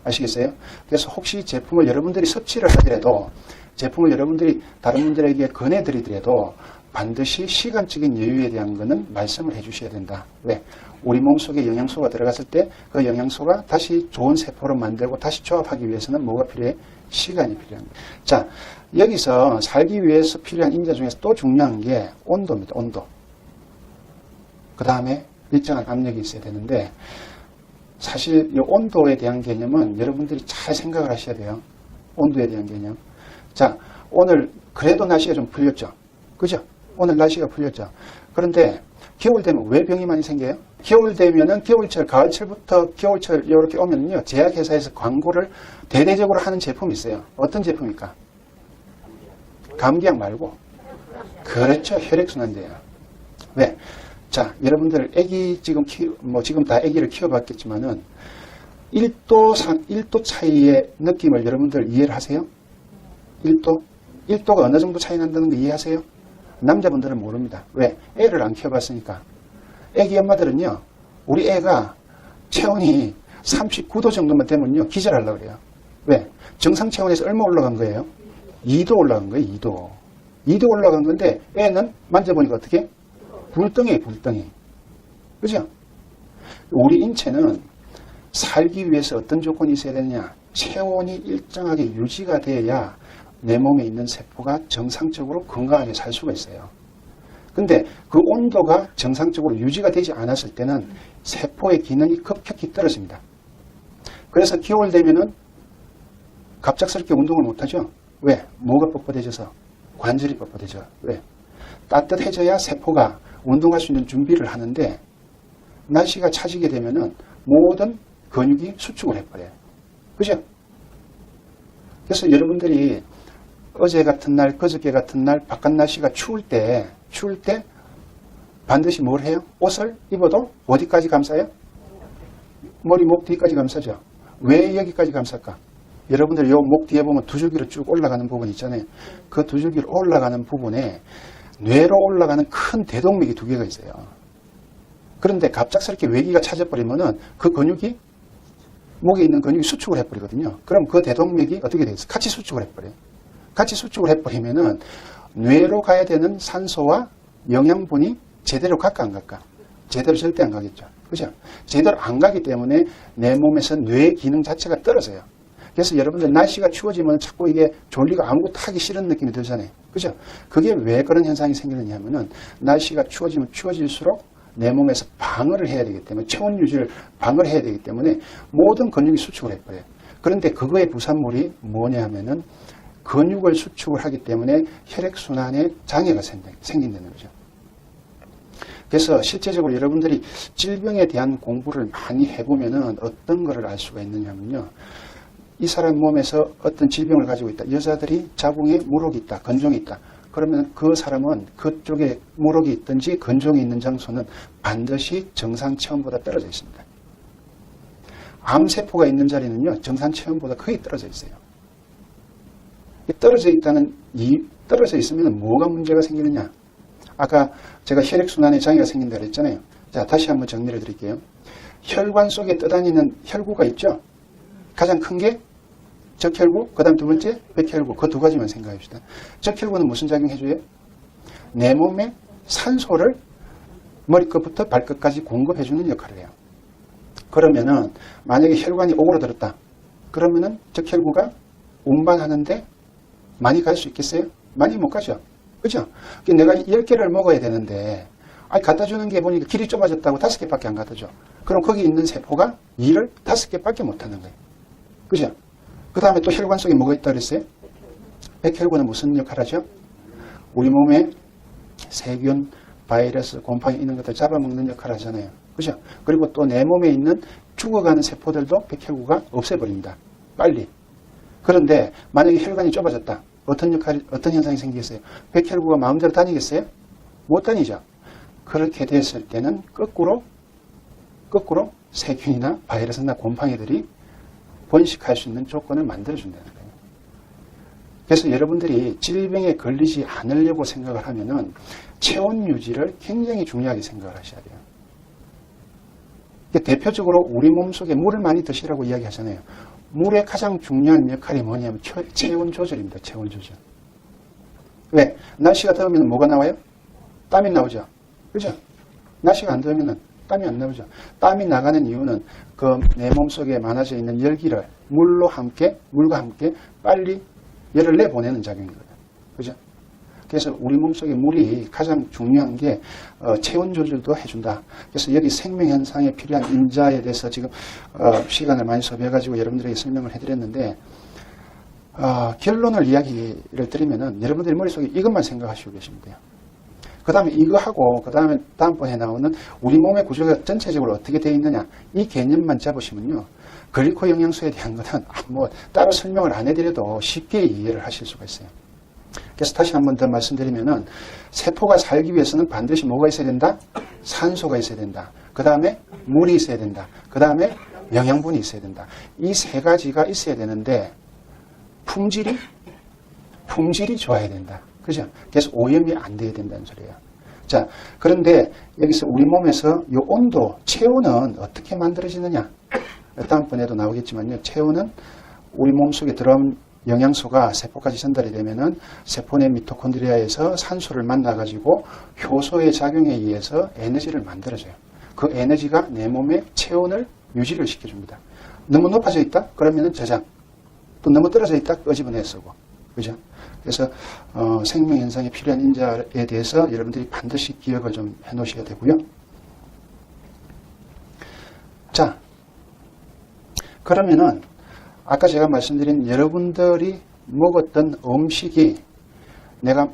아시겠어요? 그래서 혹시 제품을 여러분들이 섭취를 하더라도, 제품을 여러분들이 다른 분들에게 권해드리더라도 반드시 시간적인 여유에 대한 거는 말씀을 해주셔야 된다. 왜? 우리 몸속에 영양소가 들어갔을 때 그 영양소가 다시 좋은 세포로 만들고 다시 조합하기 위해서는 뭐가 필요해? 시간이 필요한 거예요. 자, 여기서 살기 위해서 필요한 인자 중에서 또 중요한 게 온도입니다. 온도. 그 다음에 일정한 압력이 있어야 되는데, 사실 이 온도에 대한 개념은 여러분들이 잘 생각을 하셔야 돼요. 온도에 대한 개념. 자, 오늘 그래도 날씨가 좀 풀렸죠. 그죠? 오늘 날씨가 풀렸죠. 그런데 겨울 되면 왜 병이 많이 생겨요? 겨울 되면은 겨울철, 가을철부터 겨울철 이렇게 오면요, 제약회사에서 광고를 대대적으로 하는 제품이 있어요. 어떤 제품입니까? 감기약 말고. 그렇죠. 혈액순환제예요. 왜? 자, 여러분들 애기 지금 지금 다 애기를 키워봤겠지만은 1도 차이의 느낌을 여러분들 이해를 하세요? 1도가 어느 정도 차이 난다는 거 이해하세요? 남자분들은 모릅니다. 왜? 애를 안 키워봤으니까. 애기 엄마들은요, 우리 애가 체온이 39도 정도만 되면요, 기절하려고 그래요. 왜? 정상 체온에서 얼마 올라간 거예요? 2도 올라간 거예요, 2도. 2도 올라간 건데, 애는 만져보니까 어떻게? 불덩이에요, 불덩이. 그죠? 우리 인체는 살기 위해서 어떤 조건이 있어야 되느냐? 체온이 일정하게 유지가 돼야 내 몸에 있는 세포가 정상적으로 건강하게 살 수가 있어요. 근데 그 온도가 정상적으로 유지가 되지 않았을 때는 세포의 기능이 급격히 떨어집니다. 그래서 겨울 되면은 갑작스럽게 운동을 못하죠. 왜? 뭐가 뻣뻣해져서? 관절이 뻣뻣해져. 왜? 따뜻해져야 세포가 운동할 수 있는 준비를 하는데, 날씨가 차지게 되면은 모든 근육이 수축을 해버려요. 그죠? 그래서 여러분들이 어제 같은 날, 그저께 같은 날, 바깥 날씨가 추울 때 반드시 뭘 해요? 옷을 입어도 어디까지 감싸요? 머리, 목 뒤까지 감싸죠. 왜 여기까지 감쌀까? 여러분들 요 목 뒤에 보면 두 줄기로 쭉 올라가는 부분 있잖아요. 그 두 줄기로 올라가는 부분에 뇌로 올라가는 큰 대동맥이 두 개가 있어요. 그런데 갑작스럽게 외기가 찾아버리면은 그 근육이 목에 있는 근육이 수축을 해버리거든요. 그럼 그 대동맥이 어떻게 되겠어요? 같이 수축을 해버려요. 같이 수축을 해버리면은 뇌로 가야 되는 산소와 영양분이 제대로 갈까 안 갈까? 제대로 절대 안 가겠죠. 그죠? 제대로 안 가기 때문에 내 몸에서 뇌 기능 자체가 떨어져요. 그래서 여러분들 날씨가 추워지면 자꾸 이게 졸리가 아무것도 하기 싫은 느낌이 들잖아요. 그죠? 그게 왜 그런 현상이 생기느냐 하면은 날씨가 추워지면 추워질수록 내 몸에서 방어를 해야 되기 때문에 체온 유지를 방어를 해야 되기 때문에 모든 근육이 수축을 해버려요. 그런데 그거의 부산물이 뭐냐 하면은 근육을 수축을 하기 때문에 혈액순환에 장애가 생긴다는 거죠. 그래서 실제적으로 여러분들이 질병에 대한 공부를 많이 해보면은 어떤 거를 알 수가 있느냐면요. 이 사람 몸에서 어떤 질병을 가지고 있다. 여자들이 자궁에 물혹이 있다. 건종이 있다. 그러면 그 사람은 그쪽에 물혹이 있든지 건종이 있는 장소는 반드시 정상 체온보다 떨어져 있습니다. 암세포가 있는 자리는요. 정상 체온보다 거의 떨어져 있어요. 떨어져 떨어져 있으면 뭐가 문제가 생기느냐. 아까 제가 혈액순환에 장애가 생긴다고 했잖아요. 자, 다시 한번 정리를 드릴게요. 혈관 속에 떠다니는 혈구가 있죠. 가장 큰 게 적혈구, 그 다음 두 번째 백혈구. 그 두 가지만 생각합시다. 적혈구는 무슨 작용해줘요? 내 몸에 산소를 머리끝부터 발끝까지 공급해주는 역할을 해요. 그러면은 만약에 혈관이 오그라들었다. 그러면은 적혈구가 운반하는데 많이 갈 수 있겠어요? 많이 못 가죠. 그죠? 내가 10개를 먹어야 되는데 갖다 주는 게 보니까 길이 좁아졌다고 5개밖에 안 갖다 줘. 그럼 거기 있는 세포가 일을 5개밖에 못 하는 거예요. 그죠? 그 다음에 또 혈관 속에 뭐가 있다고 그랬어요? 백혈구는 무슨 역할을 하죠? 우리 몸에 세균, 바이러스, 곰팡이 이런 것들 잡아먹는 역할을 하잖아요. 그죠? 그리고 또 내 몸에 있는 죽어가는 세포들도 백혈구가 없애버립니다. 빨리. 그런데 만약에 혈관이 좁아졌다. 어떤 현상이 생기겠어요? 백혈구가 마음대로 다니겠어요? 못 다니죠. 그렇게 됐을 때는 거꾸로 세균이나 바이러스나 곰팡이들이 번식할 수 있는 조건을 만들어준다는 거예요. 그래서 여러분들이 질병에 걸리지 않으려고 생각을 하면은 체온 유지를 굉장히 중요하게 생각을 하셔야 돼요. 대표적으로 우리 몸속에 물을 많이 드시라고 이야기하잖아요. 물의 가장 중요한 역할이 뭐냐면 체온 조절입니다. 체온 조절. 왜? 날씨가 더우면 뭐가 나와요? 땀이 나오죠. 그죠? 날씨가 안 더우면 땀이 안 나오죠. 땀이 나가는 이유는 그 내 몸속에 많아져 있는 열기를 물과 함께 빨리 열을 내보내는 작용이거든요. 그죠? 그래서 우리 몸속에 물이 가장 중요한 게 체온 조절도 해준다. 그래서 여기 생명현상에 필요한 인자에 대해서 지금 시간을 많이 소비해가지고 여러분들에게 설명을 해드렸는데 결론을 이야기를 드리면은 여러분들이 머릿속에 이것만 생각하시고 계시면 돼요. 그 다음에 이거 하고 그 다음에 다음번에 나오는 우리 몸의 구조가 전체적으로 어떻게 되어 있느냐 이 개념만 잡으시면요. 글리코 영양소에 대한 것은 뭐 따로 설명을 안 해드려도 쉽게 이해를 하실 수가 있어요. 그래서 다시 한 번 더 말씀드리면은 세포가 살기 위해서는 반드시 뭐가 있어야 된다? 산소가 있어야 된다. 그 다음에 물이 있어야 된다. 그 다음에 영양분이 있어야 된다. 이 세 가지가 있어야 되는데 품질이 좋아야 된다. 그죠? 그래서 오염이 안 돼야 된다는 소리예요. 자, 그런데 여기서 우리 몸에서 이 온도, 체온은 어떻게 만들어지느냐? 다음번에도 나오겠지만요. 체온은 우리 몸속에 들어온 영양소가 세포까지 전달이 되면은 세포 내 미토콘드리아에서 산소를 만나가지고 효소의 작용에 의해서 에너지를 만들어줘요. 그 에너지가 내 몸의 체온을 유지를 시켜줍니다. 너무 높아져 있다? 그러면은 저장. 또 너무 떨어져 있다? 끄집어내 쓰고. 그죠? 그래서 생명현상에 필요한 인자에 대해서 여러분들이 반드시 기억을 좀 해놓으셔야 되고요. 자, 그러면은 아까 제가 말씀드린 여러분들이 먹었던 음식이 내가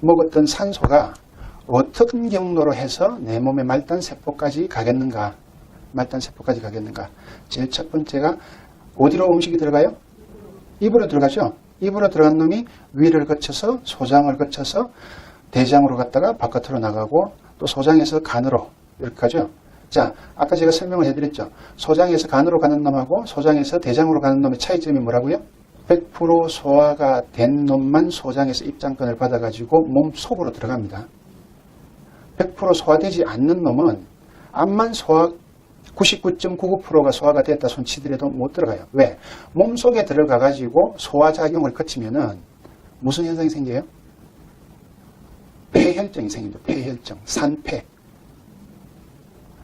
먹었던 산소가 어떤 경로로 해서 내 몸의 말단세포까지 가겠는가. 제일 첫 번째가 어디로 음식이 들어가요? 입으로 들어가죠. 입으로 들어간 놈이 위를 거쳐서 소장을 거쳐서 대장으로 갔다가 바깥으로 나가고 또 소장에서 간으로 이렇게 가죠. 자, 아까 제가 설명을 해드렸죠. 소장에서 간으로 가는 놈하고 소장에서 대장으로 가는 놈의 차이점이 뭐라고요? 100% 소화가 된 놈만 소장에서 입장권을 받아가지고 몸 속으로 들어갑니다. 100% 소화되지 않는 놈은 암만 소화 99.99%가 소화가 됐다 손치더라도 못 들어가요. 왜? 몸속에 들어가가지고 소화작용을 거치면은 무슨 현상이 생겨요? 폐혈증이 생깁니다. 폐혈증, 산패.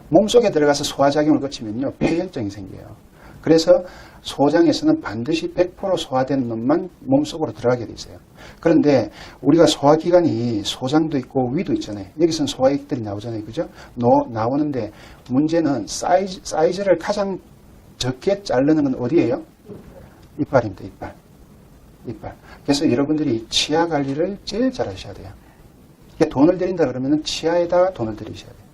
몸속에 들어가서 소화작용을 거치면요, 폐혈증이 생겨요. 그래서 소장에서는 반드시 100% 소화된 놈만 몸속으로 들어가게 돼 있어요. 그런데 우리가 소화기관이 소장도 있고 위도 있잖아요. 여기서는 소화액들이 나오잖아요. 그죠? 나오는데 문제는 사이즈를 가장 적게 자르는 건 어디예요? 이빨입니다. 이빨. 그래서 여러분들이 치아 관리를 제일 잘 하셔야 돼요. 돈을 들인다 그러면 치아에다가 돈을 들이셔야 돼요.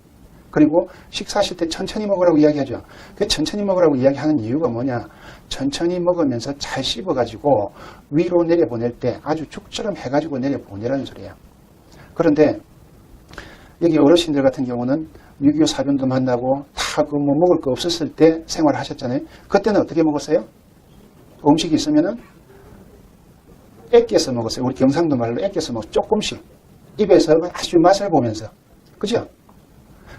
그리고 식사하실 때 천천히 먹으라고 이야기하죠. 그 천천히 먹으라고 이야기하는 이유가 뭐냐? 천천히 먹으면서 잘 씹어가지고 위로 내려보낼 때 아주 죽처럼 해가지고 내려보내라는 소리예요. 그런데 여기 어르신들 같은 경우는 6.25 사변도 만나고 다 그 뭐 먹을 거 없었을 때 생활하셨잖아요. 그때는 어떻게 먹었어요? 음식이 있으면은 애껴서 먹었어요. 우리 경상도 말로 애껴서 먹었어요. 조금씩 입에서 아주 맛을 보면서. 그죠?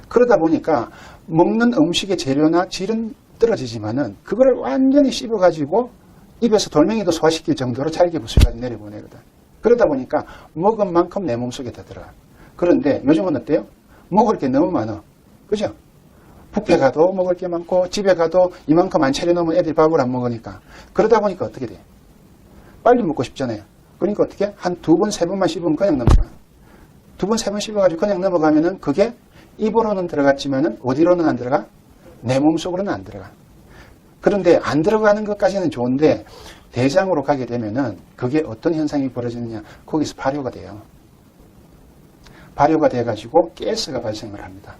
그러다 보니까 먹는 음식의 재료나 질은 떨어지지만은 그거를 완전히 씹어가지고 입에서 돌멩이도 소화시킬 정도로 잘게 부수까지 내려보내거든. 그러다 보니까 먹은 만큼 내 몸속에 다 들어가. 그런데 요즘은 어때요? 먹을 게 너무 많아. 그죠? 뷔페 가도 먹을 게 많고 집에 가도 이만큼 안 차려놓으면 애들 밥을 안 먹으니까. 그러다 보니까 어떻게 돼? 빨리 먹고 싶잖아요. 그러니까 어떻게? 한 2번, 3번만 씹으면 그냥 넘어가. 2번, 3번 씹어가지고 그냥 넘어가면은 그게 입으로는 들어갔지만은 어디로는 안 들어가? 내 몸속으로는 안 들어가. 그런데 안 들어가는 것까지는 좋은데 대장으로 가게 되면은 그게 어떤 현상이 벌어지느냐? 거기서 발효가 돼요. 발효가 돼가지고 가스가 발생을 합니다.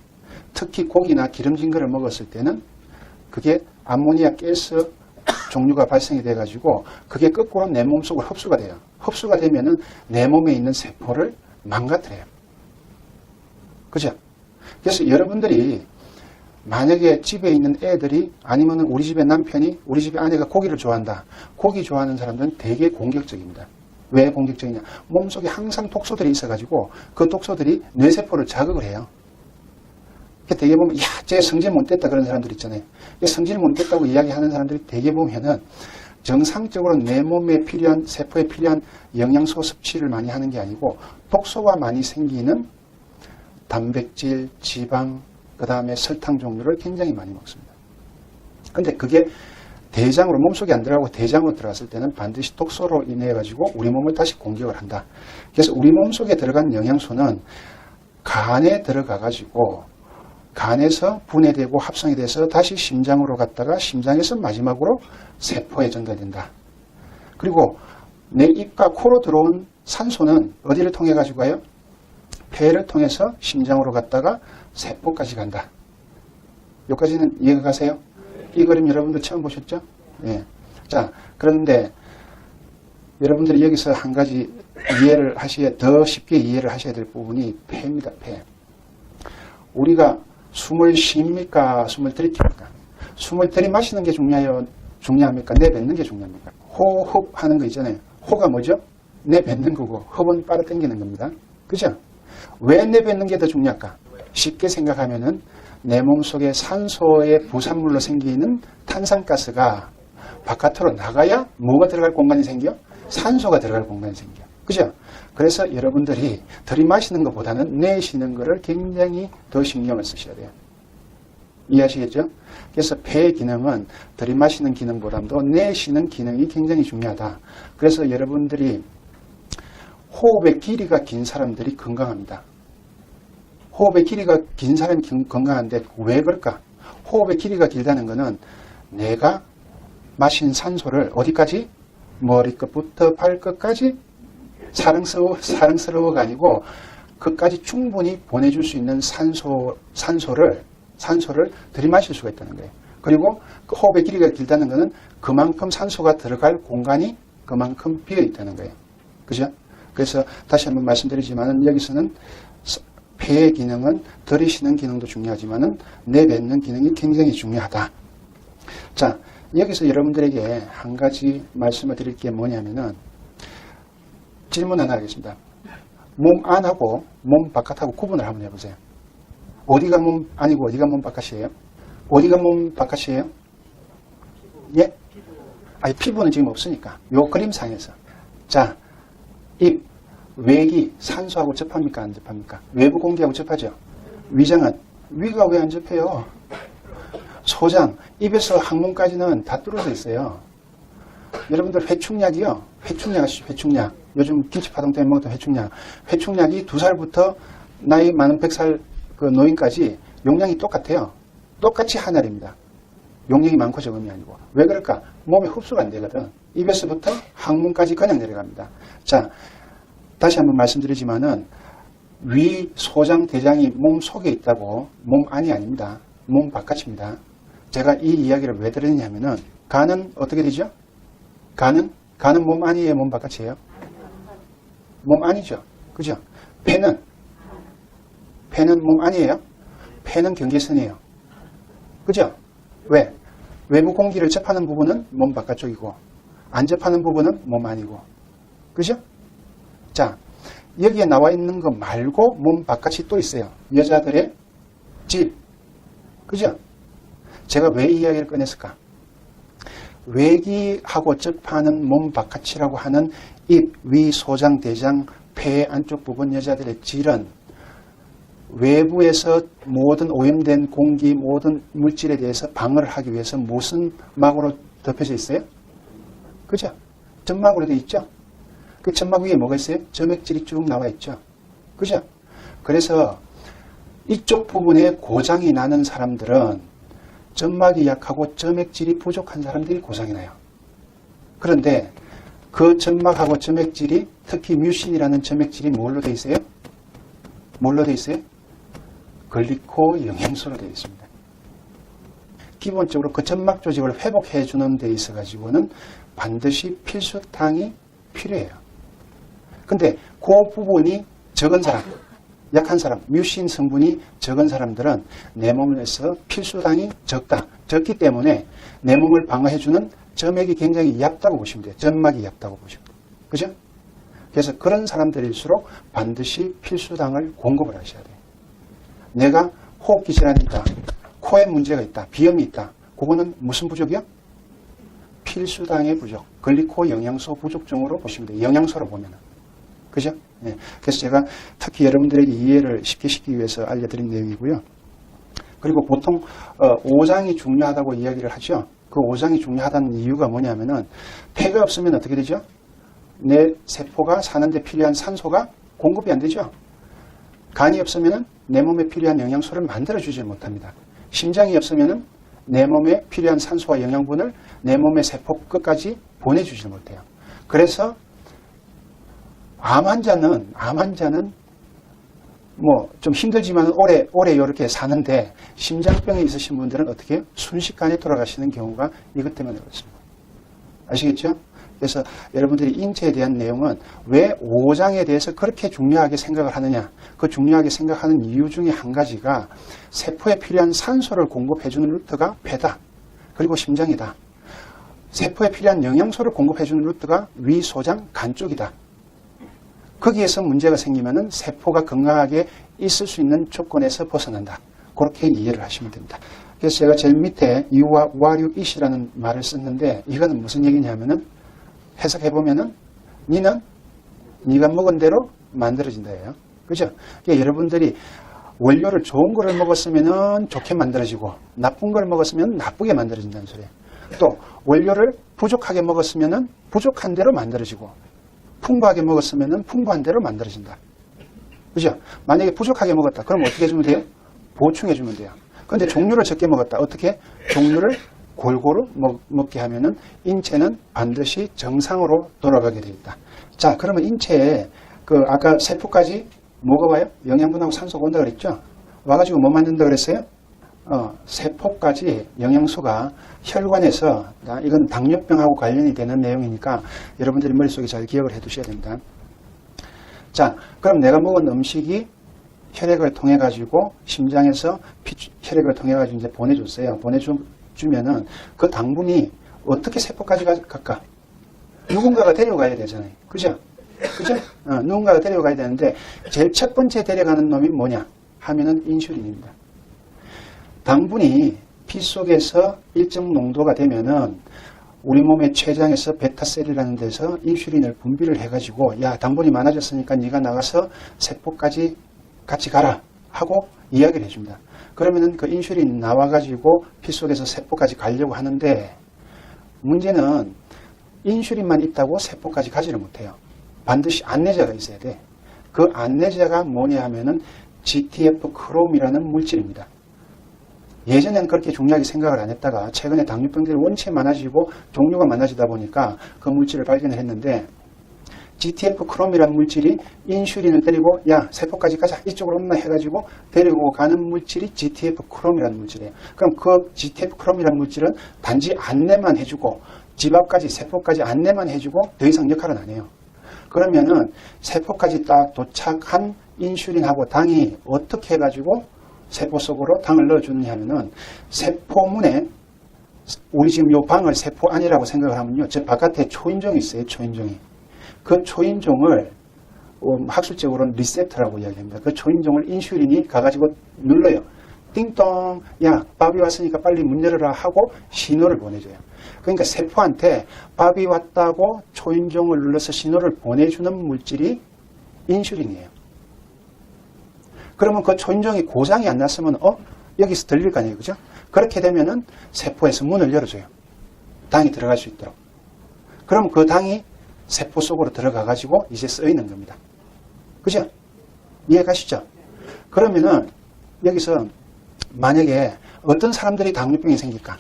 특히 고기나 기름진 거를 먹었을 때는 그게 암모니아 가스 종류가 발생이 돼가지고 그게 거꾸로 내 몸속으로 흡수가 돼요. 흡수가 되면은 내 몸에 있는 세포를 망가뜨려요. 그죠? 그래서 여러분들이 만약에 집에 있는 애들이 아니면 우리 집의 남편이 우리 집의 아내가 고기를 좋아한다. 고기 좋아하는 사람들은 되게 공격적입니다. 왜 공격적이냐? 몸속에 항상 독소들이 있어가지고 그 독소들이 뇌세포를 자극을 해요. 되게 보면 야, 쟤 성질 못 냈다 그런 사람들 있잖아요. 성질 못 냈다고 이야기하는 사람들이 되게 보면은 정상적으로 내 몸에 필요한 세포에 필요한 영양소 섭취를 많이 하는 게 아니고 독소가 많이 생기는 단백질, 지방, 그 다음에 설탕 종류를 굉장히 많이 먹습니다. 근데 그게 대장으로 몸속에 안 들어가고 대장으로 들어갔을 때는 반드시 독소로 인해 가지고 우리 몸을 다시 공격을 한다. 그래서 우리 몸속에 들어간 영양소는 간에 들어가 가지고 간에서 분해되고 합성이 돼서 다시 심장으로 갔다가 심장에서 마지막으로 세포에 전달된다. 그리고 내 입과 코로 들어온 산소는 어디를 통해 가지고 가요? 폐를 통해서 심장으로 갔다가 세포까지 간다. 여기까지는 이해가 가세요? 이 그림 여러분들 처음 보셨죠? 예. 자, 그런데 여러분들이 여기서 한 가지 더 쉽게 이해를 하셔야 될 부분이 폐입니다. 폐. 우리가 숨을 쉽니까? 숨을 들이킵니까? 숨을 들이마시는 게 중요합니까? 내뱉는 게 중요합니까? 호흡하는 거 있잖아요. 호가 뭐죠? 내뱉는 거고 흡은 빨아당기는 겁니다. 그죠? 왜 내뱉는 게 더 중요할까? 쉽게 생각하면은 내 몸속에 산소의 부산물로 생기는 탄산가스가 바깥으로 나가야 뭐가 들어갈 공간이 생겨? 산소가 들어갈 공간이 생겨. 그죠? 그래서 여러분들이 들이마시는 것보다는 내쉬는 것을 굉장히 더 신경을 쓰셔야 돼요. 이해하시겠죠? 그래서 폐의 기능은 들이마시는 기능보다도 내쉬는 기능이 굉장히 중요하다. 그래서 여러분들이 호흡의 길이가 긴 사람들이 건강합니다. 호흡의 길이가 긴 사람이 건강한데 왜 그럴까? 호흡의 길이가 길다는 것은 내가 마신 산소를 어디까지? 머리끝부터 발끝까지 사랑스러워가 아니고 그까지 충분히 보내줄 수 있는 산소를 들이마실 수가 있다는 거예요. 그리고 그 호흡의 길이가 길다는 것은 그만큼 산소가 들어갈 공간이 그만큼 비어 있다는 거예요. 그죠? 그래서 다시 한번 말씀드리지만 여기서는 폐의 기능은 들이쉬는 기능도 중요하지만은 내뱉는 기능이 굉장히 중요하다. 자, 여기서 여러분들에게 한 가지 말씀을 드릴 게 뭐냐면은 질문 하나 하겠습니다. 몸 안하고 몸 바깥하고 구분을 한번 해보세요. 어디가 몸 안이고 어디가 몸 바깥이에요? 어디가 몸 바깥이에요? 예? 아니, 피부는 지금 없으니까. 요 그림상에서. 자, 입, 외기, 산소하고 접합니까? 안 접합니까? 외부 공기하고 접하죠? 위장은? 위가 왜 안 접해요? 소장, 입에서 항문까지는 다 뚫어져 있어요. 여러분들 회충약이요. 회충약 아시죠? 회충약. 요즘 김치파동 때문에 먹었던 회충약. 회충약이 2살부터 나이 많은 100살 그 노인까지 용량이 똑같아요. 똑같이 한 알입니다. 용량이 많고 적음이 아니고. 왜 그럴까? 몸에 흡수가 안 되거든. 입에서부터 항문까지 그냥 내려갑니다. 자, 다시 한번 말씀드리지만은 위, 소장, 대장이 몸 속에 있다고 몸 안이 아닙니다. 몸 바깥입니다. 제가 이 이야기를 왜 드리냐면은 간은 어떻게 되죠? 간은 몸 안이에요? 몸 바깥이에요? 몸 안이죠. 그죠? 폐는 몸 안이에요? 폐는 경계선이에요. 그죠? 왜? 외부 공기를 접하는 부분은 몸 바깥쪽이고 안 접하는 부분은 몸 안이고. 그죠? 자, 여기에 나와 있는 거 말고 몸 바깥이 또 있어요. 여자들의 집. 그죠? 제가 왜 이 이야기를 꺼냈을까? 외기하고 접하는 몸 바깥이라고 하는 입, 위, 소장, 대장, 폐 안쪽 부분 여자들의 질은 외부에서 모든 오염된 공기, 모든 물질에 대해서 방어를 하기 위해서 무슨 막으로 덮여져 있어요? 그죠? 점막으로 되어 있죠? 그 점막 위에 뭐가 있어요? 점액질이 쭉 나와 있죠? 그죠? 그래서 이쪽 부분에 고장이 나는 사람들은 점막이 약하고 점액질이 부족한 사람들이 고장이 나요. 그런데 그 점막하고 점액질이 특히 뮤신이라는 점액질이 뭘로 되어 있어요? 뭘로 되어 있어요? 글리코 영양소로 되어 있습니다. 기본적으로 그 점막 조직을 회복해 주는 데 있어 가지고는 반드시 필수당이 필요해요. 근데 그 부분이 적은 사람, 약한 사람, 뮤신 성분이 적은 사람들은 내 몸에서 필수당이 적기 때문에 내 몸을 방어해주는 점액이 굉장히 얕다고 보시면 돼요. 점막이 얕다고 보시면 돼요. 그죠? 그래서 그런 사람들일수록 반드시 필수당을 공급을 하셔야 돼요. 내가 호흡기 질환이 있다, 코에 문제가 있다, 비염이 있다. 그거는 무슨 부족이요? 필수당의 부족, 글리코 영양소 부족증으로 보시면 돼요. 영양소로 보면은. 그죠? 네. 그래서 제가 특히 여러분들에게 이해를 쉽게 시키기 위해서 알려드린 내용이고요. 그리고 보통 오장이 중요하다고 이야기를 하죠. 그 오장이 중요하다는 이유가 뭐냐면은 폐가 없으면 어떻게 되죠? 내 세포가 사는데 필요한 산소가 공급이 안 되죠. 간이 없으면은 내 몸에 필요한 영양소를 만들어주지 못합니다. 심장이 없으면은 내 몸에 필요한 산소와 영양분을 내 몸의 세포 끝까지 보내주지 못해요. 그래서 암 환자는 뭐 좀 힘들지만 오래 이렇게 사는데 심장병이 있으신 분들은 어떻게 해요? 순식간에 돌아가시는 경우가 이것 때문에 그렇습니다. 아시겠죠? 그래서 여러분들이 인체에 대한 내용은 왜 오장에 대해서 그렇게 중요하게 생각을 하느냐, 그 중요하게 생각하는 이유 중에 한 가지가 세포에 필요한 산소를 공급해주는 루트가 폐다. 그리고 심장이다. 세포에 필요한 영양소를 공급해주는 루트가 위, 소장, 간 쪽이다. 거기에서 문제가 생기면은 세포가 건강하게 있을 수 있는 조건에서 벗어난다. 그렇게 이해를 하시면 됩니다. 그래서 제가 제일 밑에 You are what you eat이라는 말을 썼는데 이거는 무슨 얘기냐면은 해석해보면은 니는 네가 먹은 대로 만들어진다예요. 그죠? 그러니까 여러분들이 원료를 좋은 거를 먹었으면은 좋게 만들어지고 나쁜 걸 먹었으면 나쁘게 만들어진다는 소리예요. 또 원료를 부족하게 먹었으면은 부족한 대로 만들어지고 풍부하게 먹었으면 풍부한 대로 만들어진다. 그죠? 만약에 부족하게 먹었다. 그럼 어떻게 해주면 돼요? 보충해주면 돼요. 그런데 종류를 적게 먹었다. 어떻게? 종류를 골고루 먹게 하면은 인체는 반드시 정상으로 돌아가게 되어 있다. 자, 그러면 인체에 아까 세포까지 뭐가 와요? 영양분하고 산소가 온다 그랬죠? 와가지고 뭐 만든다 그랬어요? 세포까지 영양소가 혈관에서, 이건 당뇨병하고 관련이 되는 내용이니까 여러분들이 머릿속에 잘 기억을 해 두셔야 됩니다. 자, 그럼 내가 먹은 음식이 혈액을 통해 가지고 심장에서 혈액을 통해 가지고 이제 보내줬어요. 보내주면은 그 당분이 어떻게 세포까지 갈까? 누군가가 데려가야 되잖아요. 그죠? 그죠? 누군가가 데려가야 되는데 제일 첫 번째 데려가는 놈이 뭐냐 하면은 인슐린입니다. 당분이 피 속에서 일정 농도가 되면은 우리 몸의 췌장에서 베타셀이라는 데서 인슐린을 분비를 해가지고 야 당분이 많아졌으니까 네가 나가서 세포까지 같이 가라 하고 이야기를 해줍니다. 그러면은 그 인슐린이 나와가지고 피 속에서 세포까지 가려고 하는데 문제는 인슐린만 있다고 세포까지 가지를 못해요. 반드시 안내자가 있어야 돼. 그 안내자가 뭐냐 하면은 GTF 크롬이라는 물질입니다. 예전에는 그렇게 중요하게 생각을 안 했다가 최근에 당뇨병들이 원체 많아지고 종류가 많아지다 보니까 그 물질을 발견을 했는데 GTF 크롬이라는 물질이 인슐린을 때리고 야 세포까지 가자 이쪽으로 온나 해가지고 데리고 가는 물질이 GTF 크롬이라는 물질이에요. 그럼 그 GTF 크롬이라는 물질은 단지 안내만 해주고 집 앞까지 세포까지 안내만 해주고 더 이상 역할은 안 해요. 그러면은 세포까지 딱 도착한 인슐린하고 당이 어떻게 해가지고 세포 속으로 당을 넣어주느냐 하면은 세포문에 우리 지금 요 방을 세포 안이라고 생각을 하면요. 저 바깥에 초인종이 있어요. 초인종이. 그 초인종을 학술적으로는 리셉터라고 이야기합니다. 그 초인종을 인슐린이 가가지고 눌러요. 띵동 야 밥이 왔으니까 빨리 문 열어라 하고 신호를 보내줘요. 그러니까 세포한테 밥이 왔다고 초인종을 눌러서 신호를 보내주는 물질이 인슐린이에요. 그러면 그 초인종이 고장이 안 났으면 여기서 들릴 거 아니에요. 그죠? 그렇게 되면은 세포에서 문을 열어줘요. 당이 들어갈 수 있도록. 그럼 그 당이 세포 속으로 들어가 가지고 이제 쓰이는 겁니다. 그죠? 이해 가시죠? 그러면은 여기서 만약에 어떤 사람들이 당뇨병이 생길까?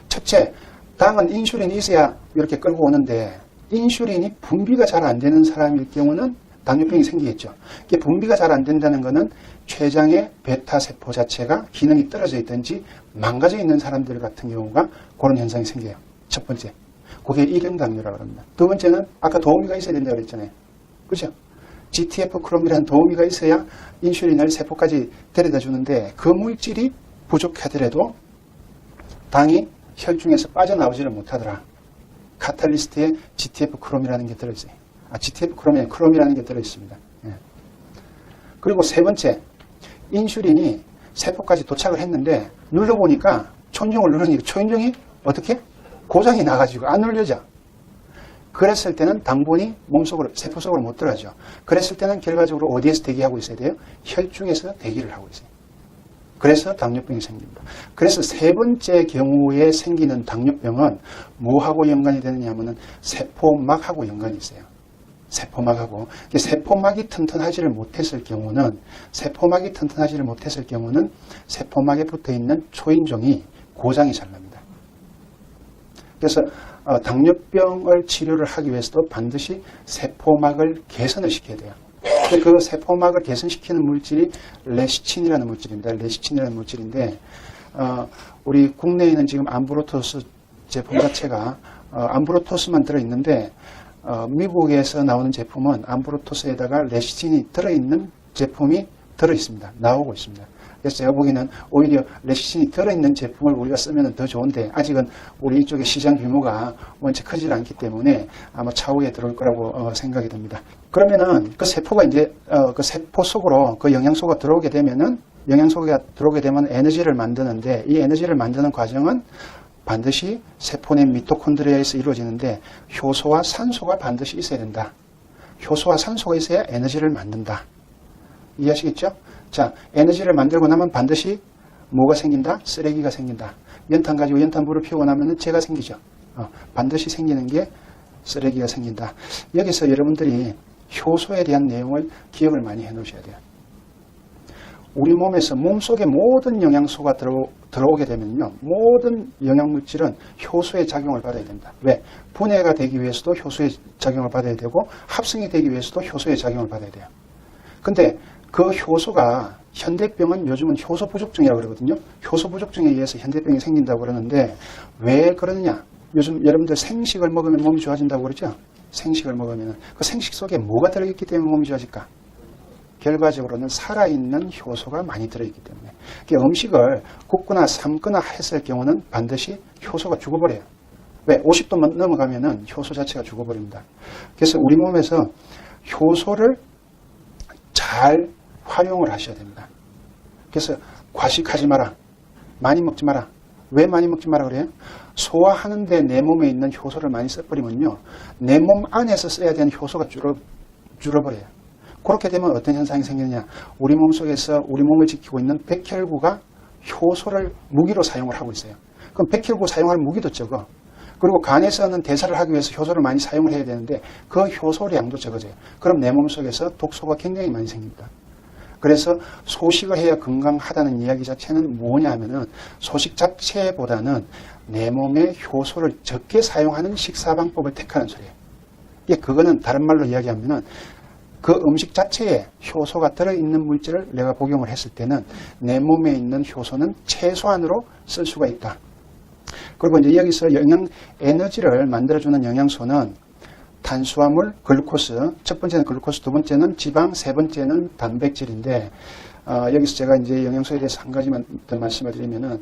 첫째, 당은 인슐린이 있어야 이렇게 끌고 오는데 인슐린이 분비가 잘 안 되는 사람일 경우는 당뇨병이 생기겠죠. 이게 분비가 잘 안 된다는 것은 췌장의 베타세포 자체가 기능이 떨어져 있든지 망가져 있는 사람들 같은 경우가 그런 현상이 생겨요. 첫 번째. 그게 1형 당뇨라고 합니다. 두 번째는 아까 도우미가 있어야 된다고 그랬잖아요. 그죠? GTF 크롬이라는 도우미가 있어야 인슐린을 세포까지 데려다 주는데 그 물질이 부족하더라도 당이 혈중에서 빠져나오지를 못하더라. 카탈리스트에 GTF 크롬이라는 게 들어있어요. GTF 크롬이라는 게 들어있습니다. 예. 그리고 세 번째, 인슐린이 세포까지 도착을 했는데 눌러보니까 초인종을 누르니까 초인종이 어떻게? 고장이 나가지고 안 눌려져. 그랬을 때는 당분이 몸속으로, 세포 속으로 못 들어가죠. 그랬을 때는 결과적으로 어디에서 대기하고 있어야 돼요? 혈중에서 대기를 하고 있어요. 그래서 당뇨병이 생깁니다. 그래서 세 번째 경우에 생기는 당뇨병은 뭐하고 연관이 되느냐 하면은 세포막하고 연관이 있어요. 세포막하고. 세포막이 튼튼하지를 못했을 경우는 세포막에 붙어 있는 초인종이 고장이 잘 납니다. 그래서 당뇨병을 치료를 하기 위해서도 반드시 세포막을 개선을 시켜야 돼요. 그 세포막을 개선시키는 물질이 레시친이라는 물질입니다. 레시친이라는 물질인데 우리 국내에는 지금 암브로토스 제품 자체가 암브로토스만 들어있는데 미국에서 나오는 제품은 암브로토스에다가 레시친이 들어있는 제품이 들어있습니다. 나오고 있습니다. 그래서 제가 보기에는 오히려 레시친이 들어있는 제품을 우리가 쓰면 더 좋은데 아직은 우리 이쪽의 시장 규모가 원체 크지 않기 때문에 아마 차후에 들어올 거라고 생각이 듭니다. 그러면은 그 세포가 이제 그 세포 속으로 그 영양소가 들어오게 되면 에너지를 만드는데 이 에너지를 만드는 과정은 반드시 세포 내 미토콘드리아에서 이루어지는데 효소와 산소가 반드시 있어야 된다. 효소와 산소가 있어야 에너지를 만든다. 이해하시겠죠? 자, 에너지를 만들고 나면 반드시 뭐가 생긴다? 쓰레기가 생긴다. 연탄 가지고 연탄불을 피우고 나면 재가 생기죠. 반드시 생기는 게 쓰레기가 생긴다. 여기서 여러분들이 효소에 대한 내용을 기억을 많이 해 놓으셔야 돼요. 우리 몸에서 몸속에 모든 영양소가 들어오게 되면요. 모든 영양물질은 효소의 작용을 받아야 됩니다. 왜? 분해가 되기 위해서도 효소의 작용을 받아야 되고 합성이 되기 위해서도 효소의 작용을 받아야 돼요. 근데 그 효소가 현대병은 요즘은 효소 부족증이라고 그러거든요. 효소 부족증에 의해서 현대병이 생긴다고 그러는데 왜 그러느냐? 요즘 여러분들 생식을 먹으면 몸이 좋아진다고 그러죠? 생식을 먹으면 그 생식 속에 뭐가 들어있기 때문에 몸이 좋아질까? 결과적으로는 살아있는 효소가 많이 들어있기 때문에 음식을 굽거나 삶거나 했을 경우는 반드시 효소가 죽어버려요. 왜? 50도 넘어가면은 효소 자체가 죽어버립니다. 그래서 우리 몸에서 효소를 잘 활용을 하셔야 됩니다. 그래서 과식하지 마라. 많이 먹지 마라. 왜 많이 먹지 마라 그래요? 소화하는데 내 몸에 있는 효소를 많이 써버리면요. 내 몸 안에서 써야 되는 효소가 줄어버려요. 그렇게 되면 어떤 현상이 생기느냐. 우리 몸 속에서 우리 몸을 지키고 있는 백혈구가 효소를 무기로 사용을 하고 있어요. 그럼 백혈구 사용할 무기도 적어. 그리고 간에서는 대사를 하기 위해서 효소를 많이 사용을 해야 되는데 그 효소량도 적어져요. 그럼 내 몸 속에서 독소가 굉장히 많이 생깁니다. 그래서 소식을 해야 건강하다는 이야기 자체는 뭐냐 하면은 소식 자체보다는 내 몸에 효소를 적게 사용하는 식사 방법을 택하는 소리예요. 그거는 다른 말로 이야기하면은 그 음식 자체에 효소가 들어있는 물질을 내가 복용을 했을 때는 내 몸에 있는 효소는 최소한으로 쓸 수가 있다. 그리고 이제 여기서 에너지를 만들어주는 영양소는 탄수화물, 글루코스, 첫 번째는 글루코스, 두 번째는 지방, 세 번째는 단백질인데, 여기서 제가 이제 영양소에 대해서 한 가지만 더 말씀을 드리면은,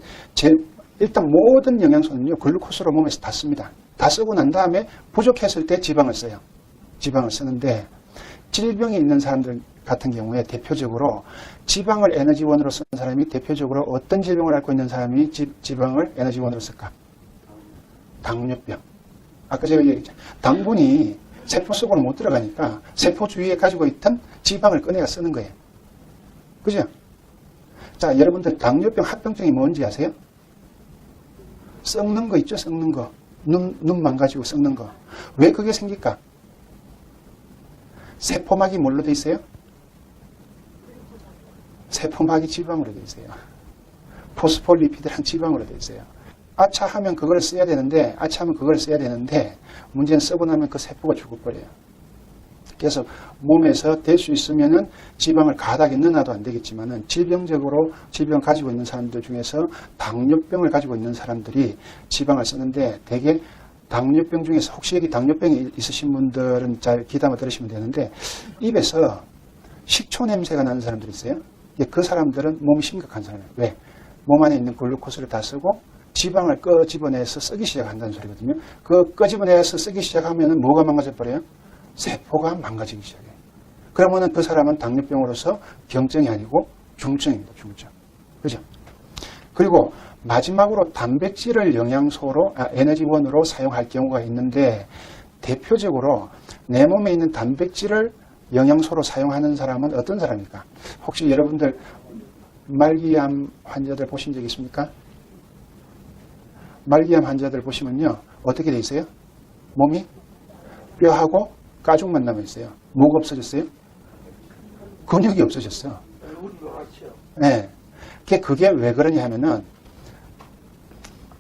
일단 모든 영양소는요, 글루코스로 몸에서 다 씁니다. 다 쓰고 난 다음에 부족했을 때 지방을 써요. 지방을 쓰는데, 질병이 있는 사람들 같은 경우에 대표적으로 지방을 에너지원으로 쓰는 사람이 대표적으로 어떤 질병을 앓고 있는 사람이 지방을 에너지원으로 쓸까? 당뇨병. 아까 제가 얘기했잖아요. 당분이 세포 속으로 못 들어가니까 세포 주위에 가지고 있던 지방을 꺼내가 쓰는 거예요. 그죠? 자, 여러분들 당뇨병 합병증이 뭔지 아세요? 썩는 거 있죠? 썩는 거. 눈 망가지고 썩는 거. 왜 그게 생길까? 세포막이 뭘로 돼 있어요? 세포막이 지방으로 돼 있어요. 포스폴리피드랑 지방으로 돼 있어요. 아차하면 그걸 써야 되는데, 문제는 쓰고 나면 그 세포가 죽어버려요. 그래서 몸에서 될 수 있으면은 지방을 가닥에 넣어놔도 안 되겠지만은 질병적으로 질병을 가지고 있는 사람들 중에서 당뇨병을 가지고 있는 사람들이 지방을 쓰는데 되게 당뇨병 중에서 혹시 여기 당뇨병이 있으신 분들은 잘 귀담아 들으시면 되는데 입에서 식초 냄새가 나는 사람들이 있어요. 그 사람들은 몸이 심각한 사람이에요. 왜? 몸 안에 있는 글루코스를 다 쓰고 지방을 끄집어내서 쓰기 시작한다는 소리거든요. 그 끄집어내서 쓰기 시작하면은 뭐가 망가져 버려요? 세포가 망가지기 시작해요. 그러면은 그 사람은 당뇨병으로서 병증이 아니고 중증입니다. 중증. 그죠? 그리고 마지막으로 단백질을 에너지원으로 사용할 경우가 있는데 대표적으로 내 몸에 있는 단백질을 영양소로 사용하는 사람은 어떤 사람입니까? 혹시 여러분들 말기암 환자들 보신 적 있습니까? 말기암 환자들 보시면요. 어떻게 돼 있어요? 몸이 뼈하고 가죽만 남아 있어요. 뭐가 없어졌어요? 근육이 없어졌어. 네. 그게 왜 그러냐 하면은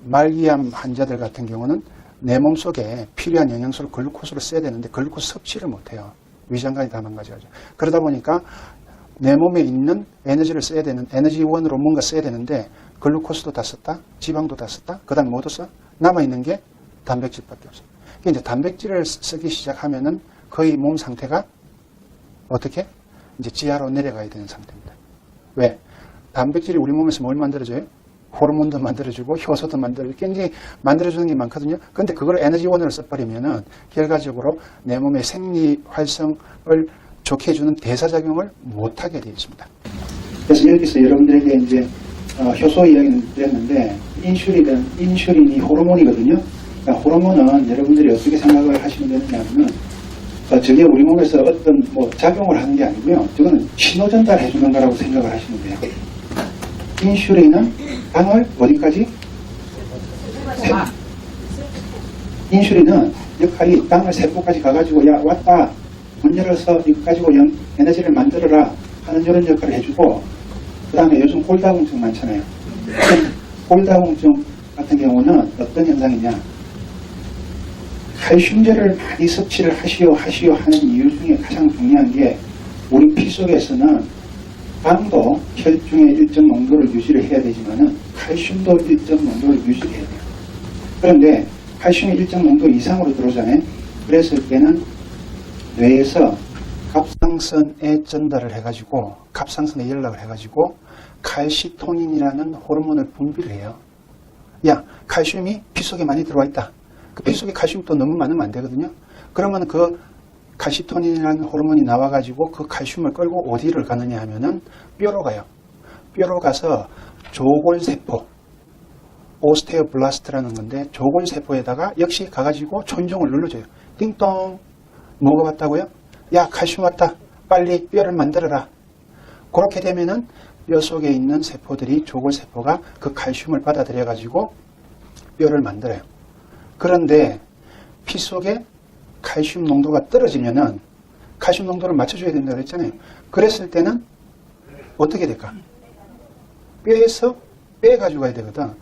말기암 환자들 같은 경우는 내 몸속에 필요한 영양소를 글루코스로 써야 되는데 글루코스 섭취를 못해요. 위장관이 다 망가져가지고. 그러다 보니까 내 몸에 있는 에너지를 써야 되는, 에너지원으로 뭔가 써야 되는데 글루코스도 다 썼다, 지방도 다 썼다, 그 다음에 뭐도 써? 남아있는 게 단백질밖에 없어. 그러니까 이제 단백질을 쓰기 시작하면은 거의 몸 상태가 어떻게? 이제 지하로 내려가야 되는 상태입니다. 왜? 단백질이 우리 몸에서 뭘 만들어줘요? 호르몬도 만들어주고 효소도 만들어주고 굉장히 만들어주는 게 많거든요. 그런데 그걸 에너지원으로 써버리면은 결과적으로 내 몸의 생리 활성을 좋게 해주는 대사작용을 못하게 되어 있습니다. 그래서 여기서 여러분들에게 이제 효소 이야기는 드렸는데 인슐린이 호르몬이거든요. 그러니까 호르몬은 여러분들이 어떻게 생각을 하시면 되느냐면 저게 우리 몸에서 어떤 작용을 하는 게 아니고요. 저거는 신호 전달해 주는 거라고 생각을 하시면 돼요. 인슐린은 당을 어디까지? 인슐린은 역할이 당을 세포까지 가가지고 야 왔다 문 열어서 이거 가지고 에너지를 만들어라 하는 이런 역할을 해주고 그 다음에 요즘 골다공증 많잖아요. 골다공증 같은 경우는 어떤 현상이냐 칼슘제를 많이 섭취를 하시오 하는 이유 중에 가장 중요한 게 우리 피 속에서는 당도 혈중의 일정 농도를 유지를 해야 되지만은 칼슘도 일정 농도를 유지해야 돼요. 그런데 칼슘이 일정 농도 이상으로 들어오잖아요. 그랬을 때는 뇌에서 갑상선에 전달을 해가지고 갑상선에 연락을 해가지고 칼시토닌이라는 호르몬을 분비를 해요. 야, 칼슘이 피 속에 많이 들어와 있다. 그 피 속에 칼슘이 또 너무 많으면 안 되거든요. 그러면 그 칼시토닌이라는 호르몬이 나와가지고 그 칼슘을 끌고 어디를 가느냐 하면은 뼈로 가요. 뼈로 가서 조골세포, 오스테오블라스트라는 건데 조골세포에다가 역시 가가지고 촌종을 눌러줘요. 띵동. 뭐가 왔다고요? 야, 칼슘 왔다. 빨리 뼈를 만들어라. 그렇게 되면은 뼈 속에 있는 세포들이 조골세포가 그 칼슘을 받아들여가지고 뼈를 만들어요. 그런데 피 속에 칼슘 농도가 떨어지면은 칼슘 농도를 맞춰줘야 된다고 그랬잖아요. 그랬을 때는 어떻게 될까? 뼈에서 빼 가지고 가야 되거든.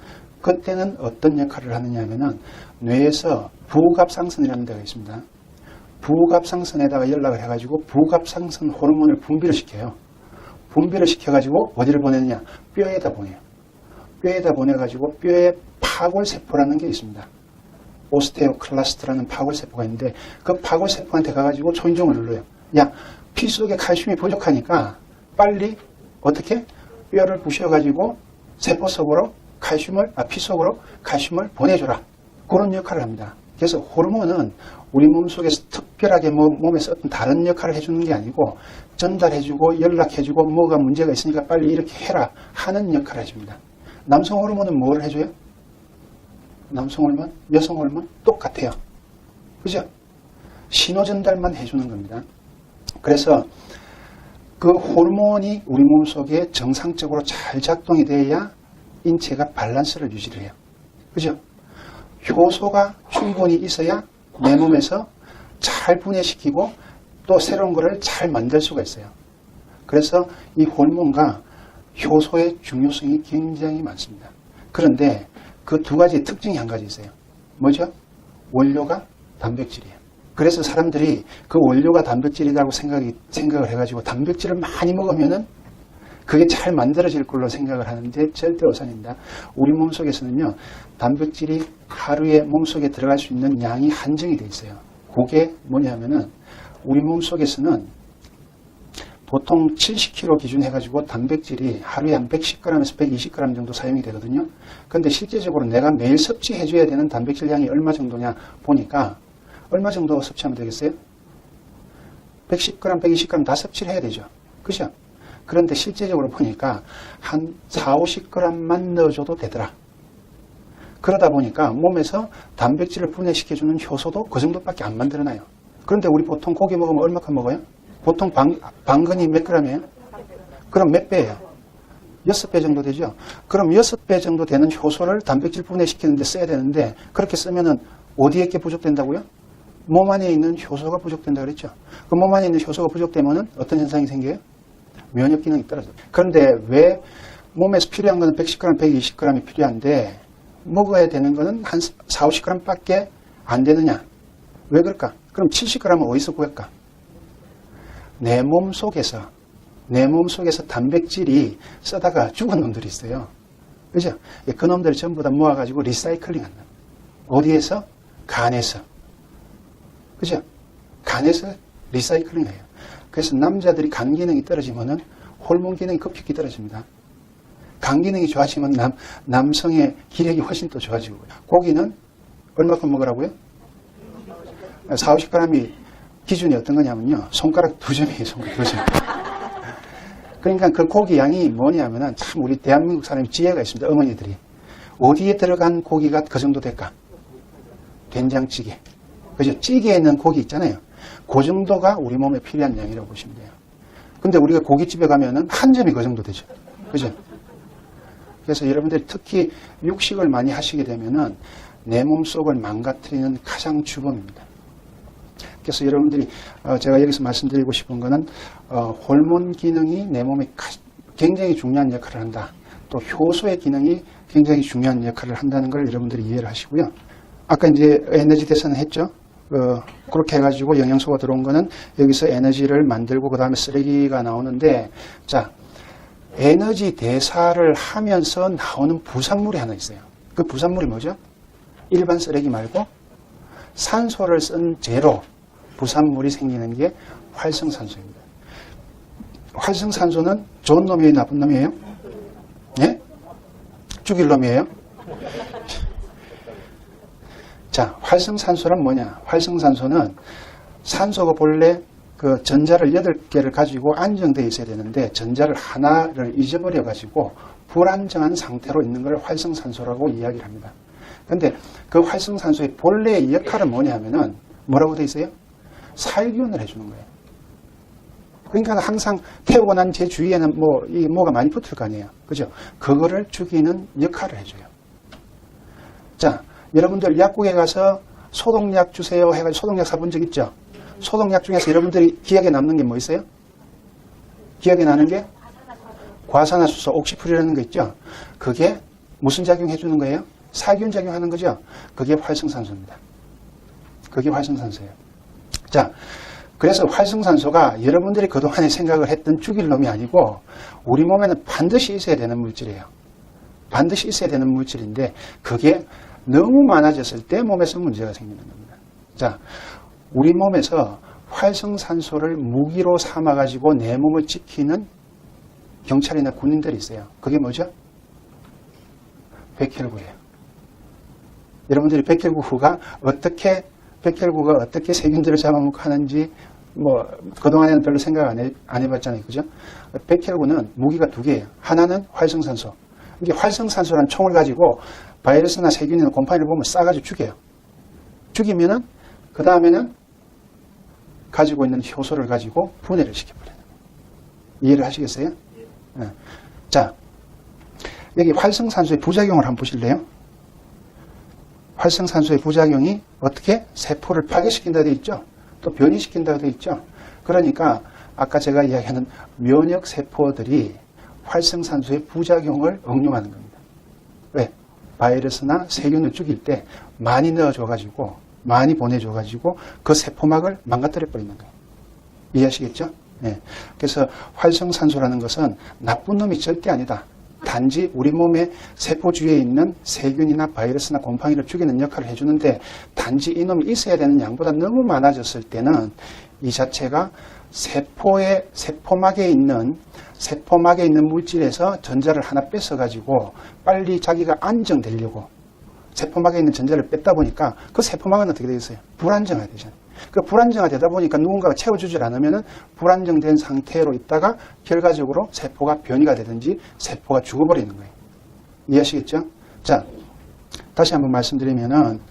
그때는 어떤 역할을 하느냐 하면은 뇌에서 부갑상선이라는 데가 있습니다. 부갑상선에다가 연락을 해가지고 부갑상선 호르몬을 분비를 시켜요. 분비를 시켜가지고 어디를 보내느냐? 뼈에다 보내요. 뼈에다 보내가지고 뼈에 파골세포라는 게 있습니다. 오스테오클라스트라는 파골세포가 있는데 그 파골세포한테 가가지고 초인종을 눌러요. 야, 피 속에 칼슘이 부족하니까 빨리 어떻게? 뼈를 부셔가지고 세포 속으로 피 속으로 칼슘을 보내줘라. 그런 역할을 합니다. 그래서 호르몬은 우리 몸속에서 특별하게 몸에서 어떤 다른 역할을 해주는 게 아니고 전달해주고 연락해주고 뭐가 문제가 있으니까 빨리 이렇게 해라 하는 역할을 해줍니다. 남성 호르몬은 뭘 해줘요? 남성 호르몬, 여성 호르몬 똑같아요. 그죠? 신호 전달만 해주는 겁니다. 그래서 그 호르몬이 우리 몸속에 정상적으로 잘 작동이 돼야 인체가 밸런스를 유지를 해요. 그죠? 효소가 충분히 있어야 내 몸에서 잘 분해시키고 또 새로운 거를 잘 만들 수가 있어요. 그래서 이 호르몬과 효소의 중요성이 굉장히 많습니다. 그런데 그 두 가지 특징이 한 가지 있어요. 뭐죠? 원료가 단백질이에요. 그래서 사람들이 그 원료가 단백질이라고 생각을 해가지고 단백질을 많이 먹으면은 그게 잘 만들어질 걸로 생각을 하는데 절대 오산입니다. 우리 몸속에서는요, 단백질이 하루에 몸속에 들어갈 수 있는 양이 한정이 돼 있어요. 그게 뭐냐면은 우리 몸속에서는 보통 70kg 기준 해가지고 단백질이 하루에 한 110g에서 120g 정도 사용이 되거든요. 근데 실제적으로 내가 매일 섭취해줘야 되는 단백질 양이 얼마 정도냐 보니까 얼마 정도 섭취하면 되겠어요? 110g, 120g 다 섭취를 해야 되죠. 그죠? 그런데 실제적으로 보니까 한 4, 50g만 넣어줘도 되더라. 그러다 보니까 몸에서 단백질을 분해시켜주는 효소도 그 정도밖에 안 만들어놔요. 그런데 우리 보통 고기 먹으면 얼마큼 먹어요? 보통 방근이 몇 g이에요? 그럼 몇 배예요? 6배 정도 되죠? 그럼 6배 정도 되는 효소를 단백질 분해시키는데 써야 되는데 그렇게 쓰면은 어디에 게 부족된다고요? 몸 안에 있는 효소가 부족된다고 그랬죠? 그 몸 안에 있는 효소가 부족되면은 어떤 현상이 생겨요? 면역 기능이 떨어져요. 그런데 왜 몸에서 필요한 거는 110g, 120g이 필요한데 먹어야 되는 거는 한 4, 50g 밖에 안 되느냐? 왜 그럴까? 그럼 70g은 어디서 구할까? 내 몸 속에서 단백질이 쓰다가 죽은 놈들이 있어요. 그죠? 그 놈들을 전부 다 모아가지고 리사이클링 한다. 어디에서? 간에서. 그죠? 간에서 리사이클링 해요. 그래서 남자들이 간 기능이 떨어지면은 호르몬 기능이 급격히 떨어집니다. 간 기능이 좋아지면 남성의 기력이 훨씬 더 좋아지고요. 고기는 얼마큼 먹으라고요? 4, 50g이 기준이 어떤 거냐면요. 손가락 2점이에요. 손가락 2점. 그러니까 그 고기 양이 뭐냐면은 참 우리 대한민국 사람이 지혜가 있습니다. 어머니들이. 어디에 들어간 고기가 그 정도 될까? 된장찌개. 그죠? 찌개에 있는 고기 있잖아요. 그 정도가 우리 몸에 필요한 양이라고 보시면 돼요. 근데 우리가 고깃집에 가면은 한 점이 그 정도 되죠. 그죠? 그래서 여러분들이 특히 육식을 많이 하시게 되면은 내 몸속을 망가뜨리는 가장 주범입니다. 그래서 여러분들이 제가 여기서 말씀드리고 싶은 거는 호르몬 기능이 내 몸에 굉장히 중요한 역할을 한다. 또 효소의 기능이 굉장히 중요한 역할을 한다는 걸 여러분들이 이해를 하시고요. 아까 이제 에너지 대사는 했죠. 그렇게 해가지고 영양소가 들어온 거는 여기서 에너지를 만들고 그 다음에 쓰레기가 나오는데, 자, 에너지 대사를 하면서 나오는 부산물이 하나 있어요. 그 부산물이 뭐죠? 일반 쓰레기 말고 산소를 쓴 재료, 부산물이 생기는 게 활성산소입니다. 활성산소는 좋은 놈이에요, 나쁜 놈이에요? 예? 죽일 놈이에요? 자, 활성산소란 뭐냐? 활성산소는 산소가 본래 그 전자를 8개를 가지고 안정되어 있어야 되는데 전자를 하나를 잊어버려 가지고 불안정한 상태로 있는 걸 활성산소라고 이야기를 합니다. 근데 그 활성산소의 본래의 역할은 뭐냐 하면은 뭐라고 되어 있어요? 살균을 해주는 거예요. 그러니까 항상 태우고 난 제 주위에는 뭐가 많이 붙을 거 아니에요. 그죠? 그거를 죽이는 역할을 해줘요. 자, 여러분들 약국에 가서 소독약 주세요 해가지고 소독약 사본 적 있죠? 소독약 중에서 여러분들이 기억에 남는 게 뭐 있어요? 기억에 나는 게 과산화수소, 옥시프리라는 거 있죠? 그게 무슨 작용 해주는 거예요? 살균 작용하는 거죠? 그게 활성산소입니다. 그게 활성산소예요. 자, 그래서 활성산소가 여러분들이 그동안에 생각을 했던 죽일 놈이 아니고 우리 몸에는 반드시 있어야 되는 물질이에요. 반드시 있어야 되는 물질인데 그게 너무 많아졌을 때 몸에서 문제가 생기는 겁니다. 자, 우리 몸에서 활성산소를 무기로 삼아가지고 내 몸을 지키는 경찰이나 군인들이 있어요. 그게 뭐죠? 백혈구예요. 여러분들이 백혈구가 어떻게 세균들을 잡아먹고 하는지 그동안에는 별로 생각 안 해봤잖아요. 그죠? 백혈구는 무기가 2개예요. 하나는 활성산소. 이게 활성산소라는 총을 가지고 바이러스나 세균이나 곰팡이를 보면 싸가지고 죽여요. 죽이면은 그 다음에는 가지고 있는 효소를 가지고 분해를 시켜버려요. 이해를 하시겠어요? 네. 자, 여기 활성산소의 부작용을 한번 보실래요? 활성산소의 부작용이 어떻게 세포를 파괴시킨다 되어 있죠? 또 변이시킨다 되어 있죠? 그러니까 아까 제가 이야기하는 면역세포들이 활성산소의 부작용을 응용하는 겁니다. 왜? 바이러스나 세균을 죽일 때 많이 넣어줘가지고 많이 보내줘가지고 그 세포막을 망가뜨려 버리는 거예요. 이해하시겠죠? 네. 그래서 활성산소라는 것은 나쁜 놈이 절대 아니다. 단지 우리 몸의 세포 주위에 있는 세균이나 바이러스나 곰팡이를 죽이는 역할을 해주는데 단지 이놈이 있어야 되는 양보다 너무 많아졌을 때는 이 자체가 세포막에 있는 물질에서 전자를 하나 뺏어가지고 빨리 자기가 안정되려고 세포막에 있는 전자를 뺐다 보니까 그 세포막은 어떻게 되겠어요? 불안정화 되잖아요. 그 불안정화되다 보니까 누군가가 채워주질 않으면 불안정된 상태로 있다가 결과적으로 세포가 변이가 되든지 세포가 죽어버리는 거예요. 이해하시겠죠? 자, 다시 한번 말씀드리면은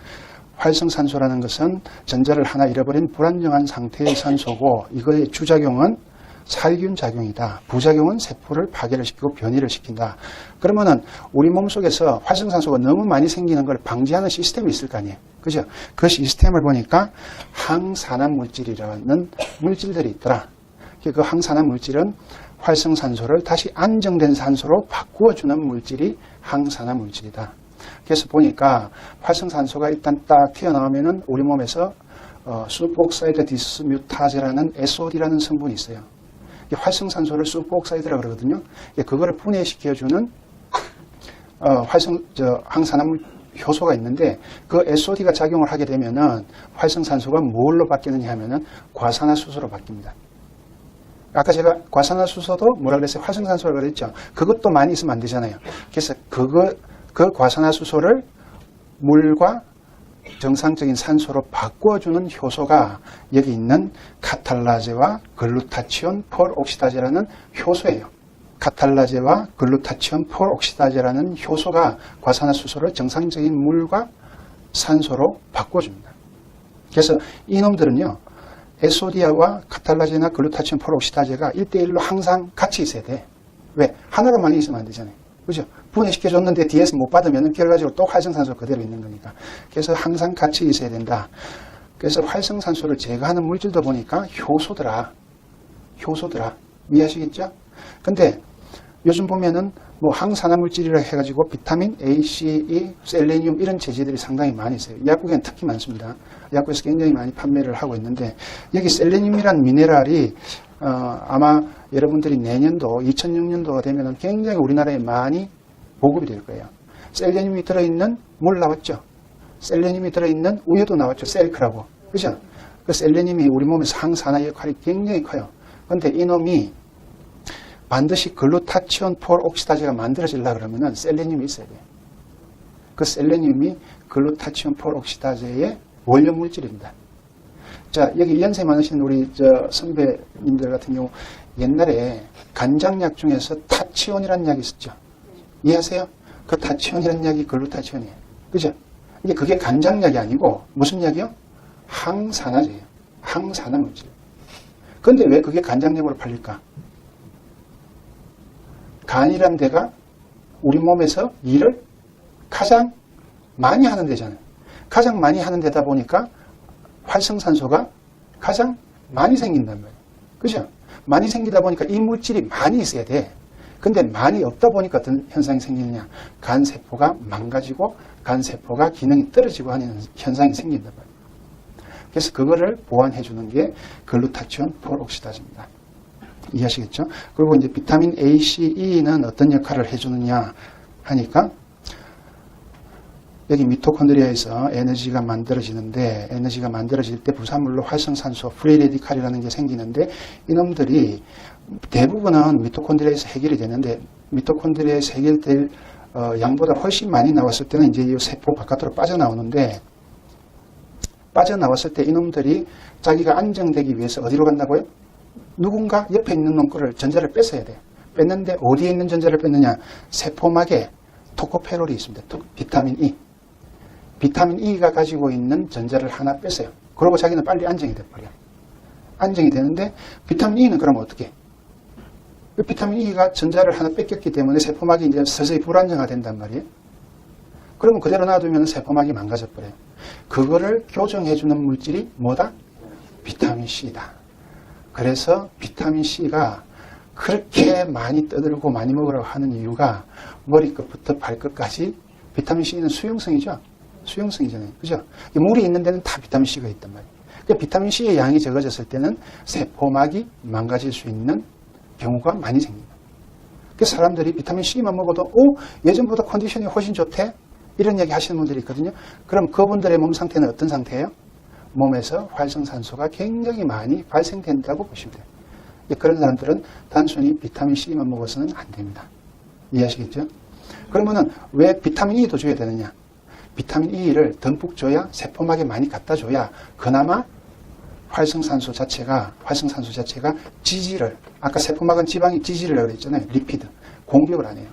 활성산소라는 것은 전자를 하나 잃어버린 불안정한 상태의 산소고 이거의 주작용은 살균작용이다. 부작용은 세포를 파괴를 시키고 변이를 시킨다. 그러면은 우리 몸속에서 활성산소가 너무 많이 생기는 걸 방지하는 시스템이 있을 거 아니에요. 그죠? 그 시스템을 보니까 항산화물질이라는 물질들이 있더라. 그 항산화물질은 활성산소를 다시 안정된 산소로 바꾸어주는 물질이 항산화물질이다. 그래서 보니까 활성산소가 일단 딱 튀어나오면은 우리 몸에서 수포옥사이드 디스뮤타제라는 SOD라는 성분이 있어요. 활성산소를 수포옥사이드라고 그러거든요. 그거를 분해시켜주는 항산화물 효소가 있는데 그 SOD가 작용을 하게 되면은 활성산소가 뭘로 바뀌느냐 하면은 과산화수소로 바뀝니다. 아까 제가 과산화수소도 뭐라 그랬어요? 활성산소라고 그랬죠. 그것도 많이 있으면 안 되잖아요. 그래서 그 과산화수소를 물과 정상적인 산소로 바꿔주는 효소가 여기 있는 카탈라제와 글루타치온 폴옥시다제라는 효소예요. 카탈라제와 글루타치온 폴옥시다제라는 효소가 과산화수소를 정상적인 물과 산소로 바꿔줍니다. 그래서 이놈들은요, SOD와 카탈라제나 글루타치온 폴옥시다제가 1대1로 항상 같이 있어야 돼. 왜? 하나로만 있으면 안 되잖아요. 그죠? 분해시켜줬는데 뒤에서 못 받으면 결과적으로 또 활성산소 그대로 있는 거니까. 그래서 항상 같이 있어야 된다. 그래서 활성산소를 제거하는 물질도 보니까 효소더라. 이해하시겠죠? 근데 요즘 보면은 항산화 물질이라 해가지고 비타민 A, C, E, 셀레늄 이런 제제들이 상당히 많이 있어요. 약국에는 특히 많습니다. 약국에서 굉장히 많이 판매를 하고 있는데 여기 셀레늄이란 미네랄이 아마 여러분들이 내년도 2006년도가 되면 굉장히 우리나라에 많이 보급이 될 거예요. 셀레늄이 들어있는 물 나왔죠. 셀레늄이 들어있는 우유도 나왔죠. 셀크라고. 그죠? 그 셀레늄이 우리 몸에서 항산화 역할이 굉장히 커요. 근데 이놈이 반드시 글루타치온 폴옥시다제가 만들어지려고 그러면은 셀레늄이 있어야 돼요. 그 셀레늄이 글루타치온 폴옥시다제의 원료 물질입니다. 자, 여기 연세 많으신 우리 선배님들 같은 경우 옛날에 간장약 중에서 타치온이라는 약이 있었죠. 이해하세요? 그 타치온이라는 약이 글루타치온이에요. 그죠? 이게 그게 간장약이 아니고 무슨 약이요? 항산화제예요. 항산화 물질. 근데 왜 그게 간장약으로 팔릴까? 간이란 데가 우리 몸에서 일을 가장 많이 하는 데잖아요. 가장 많이 하는 데다 보니까 활성산소가 가장 많이 생긴단 말이에요. 그죠? 많이 생기다 보니까 이 물질이 많이 있어야 돼. 근데 많이 없다 보니까 어떤 현상이 생기느냐. 간세포가 망가지고 간세포가 기능이 떨어지고 하는 현상이 생긴단 말이에요. 그래서 그거를 보완해 주는 게 글루타치온 폴옥시다제입니다. 이해하시겠죠? 그리고 이제 비타민 A, C, E는 어떤 역할을 해주느냐 하니까 여기 미토콘드리아에서 에너지가 만들어지는데 에너지가 만들어질 때 부산물로 활성산소, 프리레디칼이라는 게 생기는데 이놈들이 대부분은 미토콘드리아에서 해결이 되는데 미토콘드리아에서 해결될 양보다 훨씬 많이 나왔을 때는 이제 이 세포 바깥으로 빠져나오는데 빠져나왔을 때 이놈들이 자기가 안정되기 위해서 어디로 간다고요? 누군가 옆에 있는 놈 거를 전자를 뺏어야 돼요. 뺐는데 어디에 있는 전자를 뺐느냐? 세포막에 토코페롤이 있습니다. 비타민 E. 비타민 E가 가지고 있는 전자를 하나 뺐어요. 그러고 자기는 빨리 안정이 돼버려요. 안정이 되는데 비타민 E는 그럼 어떻게? 비타민 E가 전자를 하나 뺏겼기 때문에 세포막이 이제 서서히 불안정화 된단 말이에요. 그러면 그대로 놔두면 세포막이 망가져버려요. 그거를 교정해주는 물질이 뭐다? 비타민 C다. 그래서 비타민 C가 그렇게 많이 떠들고 많이 먹으라고 하는 이유가 머리끝부터 발끝까지 비타민 C는 수용성이죠. 수용성이잖아요. 그죠? 물이 있는 데는 다 비타민 C가 있단 말이에요. 그러니까 비타민 C의 양이 적어졌을 때는 세포막이 망가질 수 있는 경우가 많이 생깁니다. 그래서 사람들이 비타민 C만 먹어도 예전보다 컨디션이 훨씬 좋대? 이런 얘기 하시는 분들이 있거든요. 그럼 그분들의 몸 상태는 어떤 상태예요? 몸에서 활성산소가 굉장히 많이 발생된다고 보시면 돼요. 그런 사람들은 단순히 비타민 C만 먹어서는 안 됩니다. 이해하시겠죠? 그러면은 왜 비타민 E도 줘야 되느냐? 비타민 E를 듬뿍 줘야 세포막에 많이 갖다 줘야 그나마 활성산소 자체가 지질을, 아까 세포막은 지방이 지질을 그랬잖아요. 리피드. 공격을 안 해요.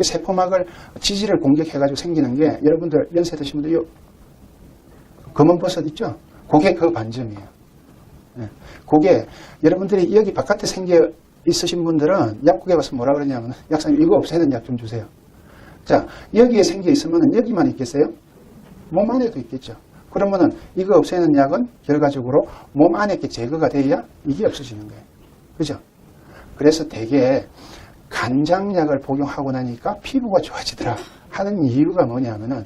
세포막을 지질을 공격해가지고 생기는 게 여러분들 연세 드신 분들 검은 버섯 있죠? 그게 그 반점이에요. 그게 여러분들이 여기 바깥에 생겨 있으신 분들은 약국에 가서 뭐라 그러냐면 약사님 이거 없애는 약 좀 주세요. 자, 여기에 생겨 있으면 여기만 있겠어요? 몸 안에도 있겠죠. 그러면은 이거 없애는 약은 결과적으로 몸 안에 게 제거가 돼야 이게 없어지는 거예요. 그죠? 그래서 되게 간장약을 복용하고 나니까 피부가 좋아지더라 하는 이유가 뭐냐면은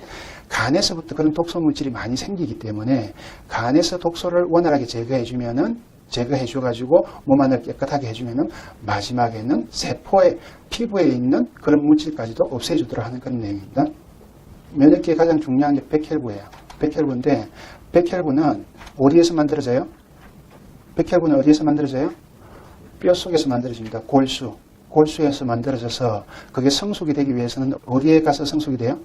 간에서부터 그런 독소 물질이 많이 생기기 때문에 간에서 독소를 원활하게 제거해줘가지고 몸 안을 깨끗하게 해주면은 마지막에는 세포의 피부에 있는 그런 물질까지도 없애주더라 하는 그런 내용입니다. 면역기에 가장 중요한 게 백혈구예요. 백혈구인데 백혈구는 어디에서 만들어져요? 백혈구는 어디에서 만들어져요? 뼈 속에서 만들어집니다. 골수에서 만들어져서 그게 성숙이 되기 위해서는 어디에 가서 성숙이 돼요?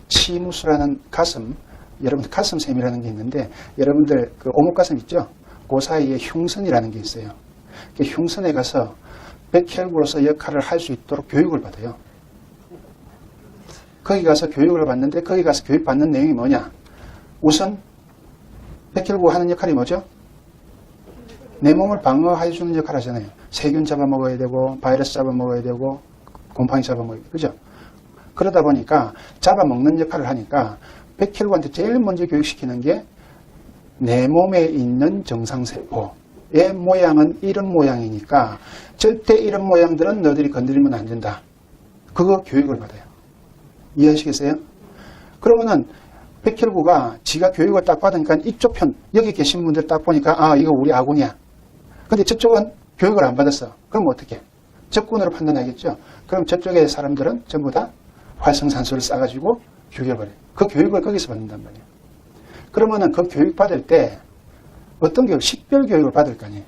치무수라는 가슴, 여러분 가슴샘이라는 게 있는데 여러분들 그 오목가슴 있죠? 그 사이에 흉선이라는 게 있어요. 그 흉선에 가서 백혈구로서 역할을 할 수 있도록 교육을 받아요. 거기 가서 교육을 받는데 거기 가서 교육받는 내용이 뭐냐? 우선 백혈구가 하는 역할이 뭐죠? 내 몸을 방어해주는 역할을 하잖아요. 세균 잡아먹어야 되고 바이러스 잡아먹어야 되고 곰팡이 잡아먹어야 되고 그죠? 그러다 보니까 잡아먹는 역할을 하니까 백혈구한테 제일 먼저 교육시키는 게 내 몸에 있는 정상세포의 모양은 이런 모양이니까 절대 이런 모양들은 너희들이 건드리면 안 된다. 그거 교육을 받아요. 이해하시겠어요? 그러면은 백혈구가 지가 교육을 딱 받으니까 이쪽 편 여기 계신 분들 딱 보니까 이거 우리 아군이야. 근데 저쪽은 교육을 안 받았어. 그럼 어떻게? 적군으로 판단하겠죠. 그럼 저쪽의 사람들은 전부 다 활성산소를 싸가지고 죽여버려요. 그 교육을 거기서 받는단 말이에요. 그러면은 그 교육 받을 때 어떤 교육? 식별 교육을 받을 거 아니에요.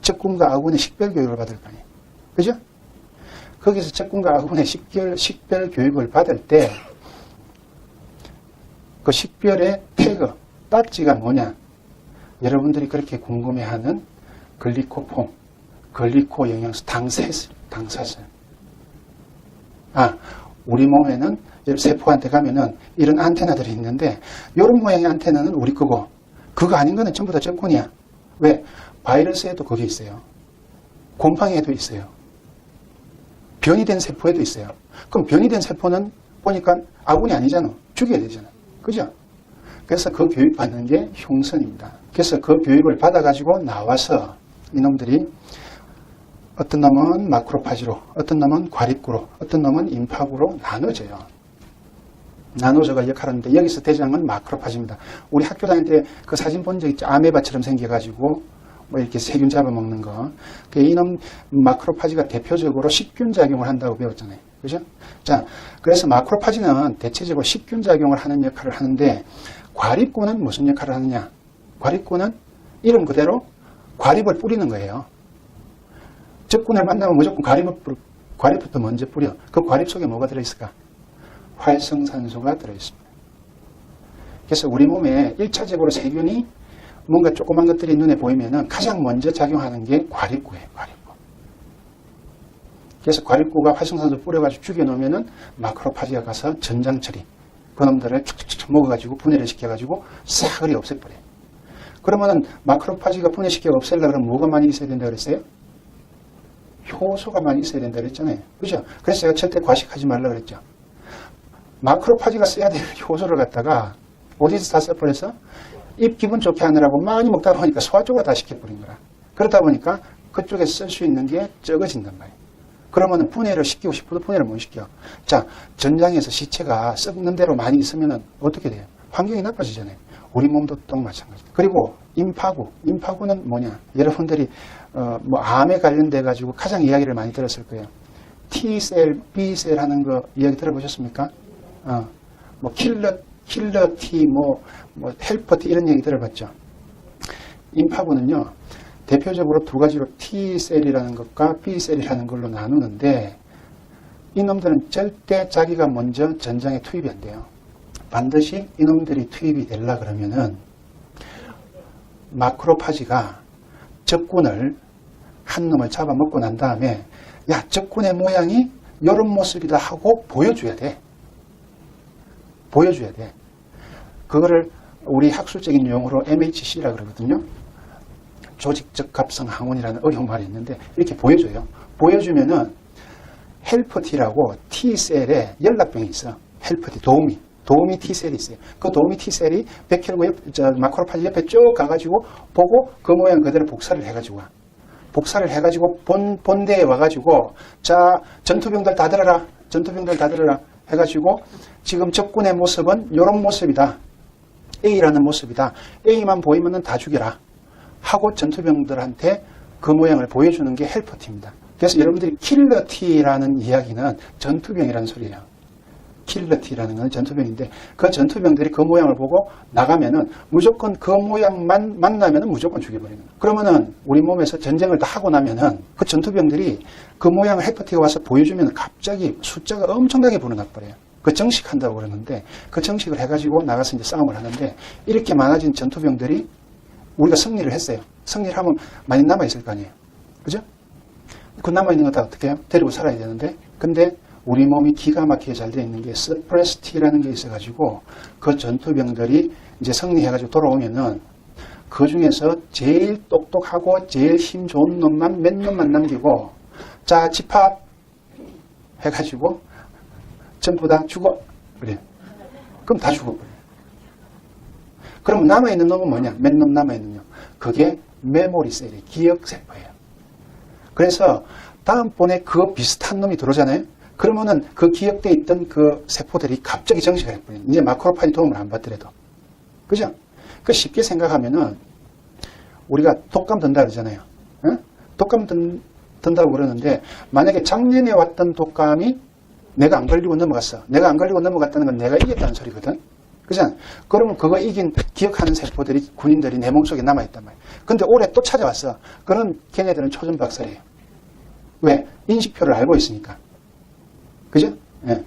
적군과 아군의 식별 교육을 받을 거 아니에요. 그죠? 거기서 적군과 아군의 식별 교육을 받을 때 그 식별의 태그, 따지가 뭐냐? 여러분들이 그렇게 궁금해하는 글리코폼, 글리코 영양소, 당사슬. 우리 몸에는 세포한테 가면은 이런 안테나들이 있는데 이런 모양의 안테나는 우리 거고 그거 아닌 거는 전부 다 적군이야. 왜? 바이러스에도 그게 있어요. 곰팡이에도 있어요. 변이 된 세포에도 있어요. 그럼 변이 된 세포는 보니까 아군이 아니잖아. 죽여야 되잖아. 그죠? 그래서 그 교육 받는 게 흉선입니다. 그래서 그 교육을 받아가지고 나와서 이놈들이 어떤 놈은 마크로파지로, 어떤 놈은 과립구로, 어떤 놈은 임파구로 나눠져요. 나눠져가 역할하는데 여기서 대장은 마크로파지입니다. 우리 학교 다닐 때 그 사진 본 적 있죠? 아메바처럼 생겨가지고 뭐 이렇게 세균 잡아먹는 거. 이놈 마크로파지가 대표적으로 식균 작용을 한다고 배웠잖아요. 그죠? 자, 그래서 마크로파지는 대체적으로 식균 작용을 하는 역할을 하는데 과립구는 무슨 역할을 하느냐? 과립구는 이름 그대로 과립을 뿌리는 거예요. 적군을 만나면 무조건 과립부터 먼저 뿌려. 그 과립 속에 뭐가 들어있을까? 활성산소가 들어있습니다. 그래서 우리 몸에 1차적으로 세균이 뭔가 조그만 것들이 눈에 보이면은 가장 먼저 작용하는 게 과립구예요. 과립구. 그래서 과립구가 활성산소 뿌려가지고 죽여놓으면은 마크로파지가 가서 전장 처리. 그놈들을 촉촉촉 먹어가지고 분해를 시켜가지고 싸그리 없애버려요. 그러면은 마크로파지가 분해시켜 없애려고 그러면 뭐가 많이 있어야 된다 그랬어요? 효소가 많이 있어야 된다 그랬잖아요. 그죠? 그래서 제가 절대 과식하지 말라 그랬죠. 마크로파지가 써야 될 효소를 갖다가 어디서 다 써버려서 입 기분 좋게 하느라고 많이 먹다 보니까 소화 쪽으로 다 시켜버린 거라. 그러다 보니까 그쪽에 쓸 수 있는 게 적어진단 말이에요. 그러면 분해를 시키고 싶어도 분해를 못 시켜. 자, 전장에서 시체가 썩는 대로 많이 있으면 어떻게 돼요? 환경이 나빠지잖아요. 우리 몸도 똑 마찬가지다. 그리고 임파구. 임파구는 뭐냐? 여러분들이 뭐 암에 관련돼 가지고 가장 이야기를 많이 들었을 거예요. T셀, B셀 하는 거 이야기 들어보셨습니까? 뭐 킬러 T, 뭐 헬퍼 T 이런 얘기 들어봤죠. 임파구는요, 대표적으로 두 가지로 T셀이라는 것과 B셀이라는 걸로 나누는데, 이놈들은 절대 자기가 먼저 전장에 투입이 안 돼요. 반드시 이놈들이 투입이 되려 그러면은, 마크로파지가 적군을, 한 놈을 잡아먹고 난 다음에, 야, 적군의 모양이 이런 모습이다 하고 보여줘야 돼. 보여줘야 돼. 그거를 우리 학술적인 용어로 MHC라 그러거든요. 조직적 합성 항원이라는 어려운 말이 있는데 이렇게 보여줘요. 보여주면은 헬퍼 T라고 T셀에 연락병이 있어. 헬퍼 T, 도우미 T셀이 있어요. 그 도우미 T셀이 100kg 마크로파지 옆에 쭉 가가지고 보고 그 모양 그대로 복사를 해가지고 와. 복사를 해가지고 본대에 와가지고 자, 전투병들 다 들어라. 전투병들 다 들어라. 해가지고 지금 적군의 모습은 이런 모습이다. A라는 모습이다. A만 보이면은 다 죽여라. 하고 전투병들한테 그 모양을 보여주는 게 헬퍼T입니다. 그래서 여러분들이 킬러T라는 이야기는 전투병이라는 소리예요. 킬러T라는 건 전투병인데 그 전투병들이 그 모양을 보고 나가면은 무조건 그 모양만 만나면은 무조건 죽여버리는 거예요. 그러면은 우리 몸에서 전쟁을 다 하고 나면은 그 전투병들이 그 모양을 헬퍼T가 와서 보여주면 갑자기 숫자가 엄청나게 불어나버려요. 그 정식한다고 그러는데 그 정식을 해가지고 나가서 이제 싸움을 하는데 이렇게 많아진 전투병들이 우리가 승리를 했어요. 승리를 하면 많이 남아있을 거 아니에요. 그죠? 그 남아있는 거 다 어떻게 해요? 데리고 살아야 되는데 근데 우리 몸이 기가 막히게 잘 되어 있는 게 서프레스 T라는 게 있어가지고 그 전투병들이 이제 승리해가지고 돌아오면은 그 중에서 제일 똑똑하고 제일 힘 좋은 놈만 몇 놈만 남기고 자 집합 해가지고 전부 다 죽어. 그래. 그럼 다 죽어버려. 그럼 남아있는 놈은 뭐냐? 몇 놈 남아있는 놈. 그게 메모리 셀이 기억세포예요. 그래서 다음번에 그 비슷한 놈이 들어오잖아요. 그러면은 그 기억돼 있던 그 세포들이 갑자기 정식을 해버려요. 이제 마크로파지 도움을 안 받더라도. 그죠? 그 쉽게 생각하면은 우리가 독감 든다 그러잖아요. 응? 독감 든다고 그러는데 만약에 작년에 왔던 독감이 내가 안 걸리고 넘어갔어. 내가 안 걸리고 넘어갔다는 건 내가 이겼다는 소리거든. 그죠? 그러면 그거 기억하는 세포들이, 군인들이 내 몸속에 남아있단 말이에요. 근데 올해 또 찾아왔어. 그런 걔네들은 초전박살이에요. 왜? 인식표를 알고 있으니까. 그죠? 예.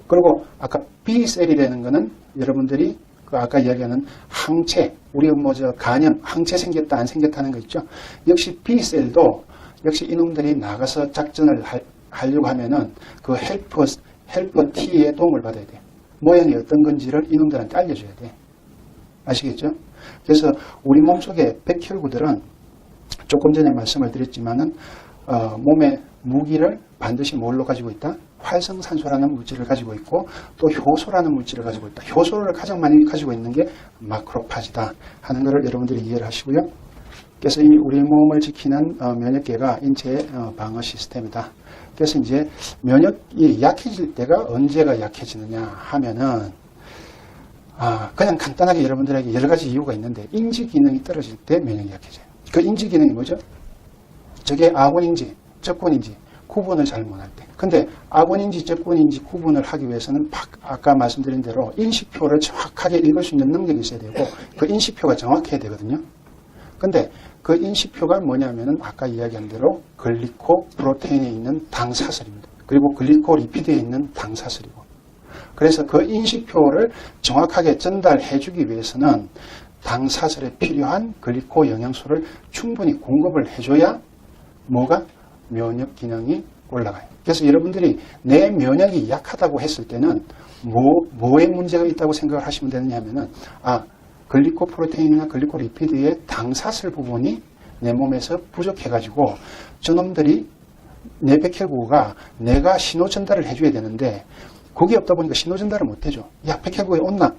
그리고 아까 B셀이라는 거는 여러분들이 그 아까 이야기하는 항체, 우리 간염, 항체 생겼다 안 생겼다는 거 있죠? 역시 B셀도 역시 이놈들이 나가서 작전을 하려고 하면은 그 헬퍼 T의 도움을 받아야 돼. 모양이 어떤 건지를 이놈들한테 알려줘야 돼. 아시겠죠? 그래서 우리 몸속의 백혈구들은 조금 전에 말씀을 드렸지만은 몸의 무기를 반드시 뭘로 가지고 있다? 활성산소라는 물질을 가지고 있고 또 효소라는 물질을 가지고 있다. 효소를 가장 많이 가지고 있는 게 마크로파지다 하는 것을 여러분들이 이해를 하시고요. 그래서 이 우리 몸을 지키는 면역계가 인체의 방어 시스템이다. 그래서 이제 면역이 약해질 때가 언제가 약해지느냐 하면은 그냥 간단하게 여러분들에게 여러 가지 이유가 있는데 인지 기능이 떨어질 때 면역이 약해져요. 그 인지 기능이 뭐죠? 저게 악원인지 적군인지 구분을 잘 못할 때. 근데 악원인지 적군인지 구분을 하기 위해서는 아까 말씀드린 대로 인식표를 정확하게 읽을 수 있는 능력이 있어야 되고 그 인식표가 정확해야 되거든요. 근데 그 인식표가 뭐냐면은 아까 이야기한 대로 글리코 프로테인에 있는 당사슬입니다. 그리고 글리코 리피드에 있는 당사슬이고. 그래서 그 인식표를 정확하게 전달해 주기 위해서는 당사슬에 필요한 글리코 영양소를 충분히 공급을 해줘야 뭐가? 면역 기능이 올라가요. 그래서 여러분들이 내 면역이 약하다고 했을 때는 뭐에 문제가 있다고 생각을 하시면 되느냐 하면은 글리코 프로테인이나 글리코 리피드의 당사슬 부분이 내 몸에서 부족해가지고 저놈들이 내 백혈구가 내가 신호 전달을 해줘야 되는데 그게 없다 보니까 신호 전달을 못 해줘. 야, 백혈구에 온나?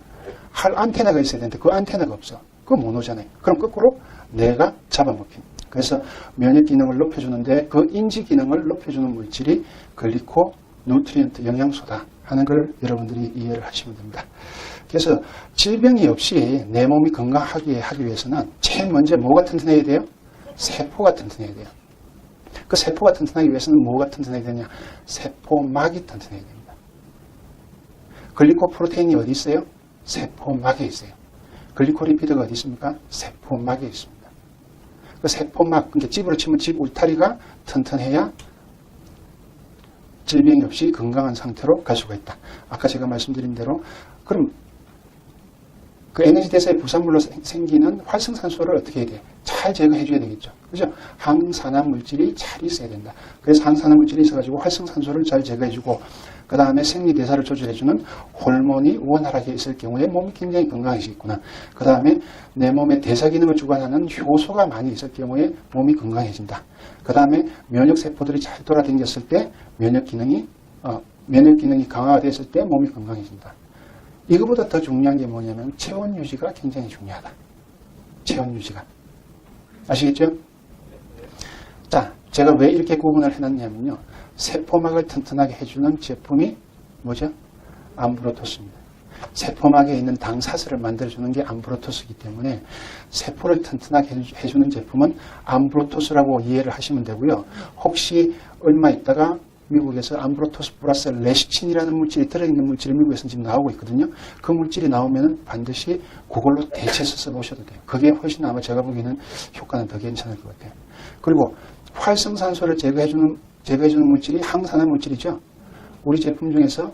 할 안테나가 있어야 되는데 그 안테나가 없어. 그거 못 오잖아요. 그럼 거꾸로 내가 잡아먹힌. 그래서 면역 기능을 높여주는데 그 인지 기능을 높여주는 물질이 글리코 누트리언트 영양소다 하는 걸 여러분들이 이해를 하시면 됩니다. 그래서 질병이 없이 내 몸이 건강하게 하기 위해서는 제일 먼저 뭐가 튼튼해야 돼요? 세포가 튼튼해야 돼요. 그 세포가 튼튼하기 위해서는 뭐가 튼튼해야 되냐? 세포막이 튼튼해야 됩니다. 글리코 프로테인이 어디 있어요? 세포막에 있어요. 글리코 리피드가 어디 있습니까? 세포막에 있습니다. 그 세포막, 그러니까 집으로 치면 집 울타리가 튼튼해야 질병이 없이 건강한 상태로 갈 수가 있다. 아까 제가 말씀드린 대로 그럼 그 에너지 대사의 부산물로 생기는 활성산소를 어떻게 해야 돼? 잘 제거해 줘야 되겠죠. 그죠? 항산화 물질이 잘 있어야 된다. 그래서 항산화 물질이 있어가지고 활성산소를 잘 제거해 주고 그 다음에 생리대사를 조절해주는 호르몬이 원활하게 있을 경우에 몸이 굉장히 건강해지겠구나. 그 다음에 내 몸의 대사 기능을 주관하는 효소가 많이 있을 경우에 몸이 건강해진다. 그 다음에 면역세포들이 잘 돌아다녔을 때 면역 기능이 강화가 됐을 때 몸이 건강해진다. 이거보다 더 중요한 게 뭐냐면 체온 유지가 굉장히 중요하다. 체온 유지가. 아시겠죠? 자, 제가 왜 이렇게 구분을 해놨냐면요. 세포막을 튼튼하게 해주는 제품이 뭐죠? 암브로토스입니다. 세포막에 있는 당사슬을 만들어주는 게 암브로토스이기 때문에 세포를 튼튼하게 해주는 제품은 암브로토스라고 이해를 하시면 되고요. 혹시 얼마 있다가 미국에서 암브로토스 플러스 레시틴이라는 물질이 들어있는 물질이 미국에서 지금 나오고 있거든요. 그 물질이 나오면 반드시 그걸로 대체해서 써보셔도 돼요. 그게 훨씬 아마 제가 보기에는 효과는 더 괜찮을 것 같아요. 그리고 활성산소를 제거해주는 물질이 항산화 물질이죠. 우리 제품 중에서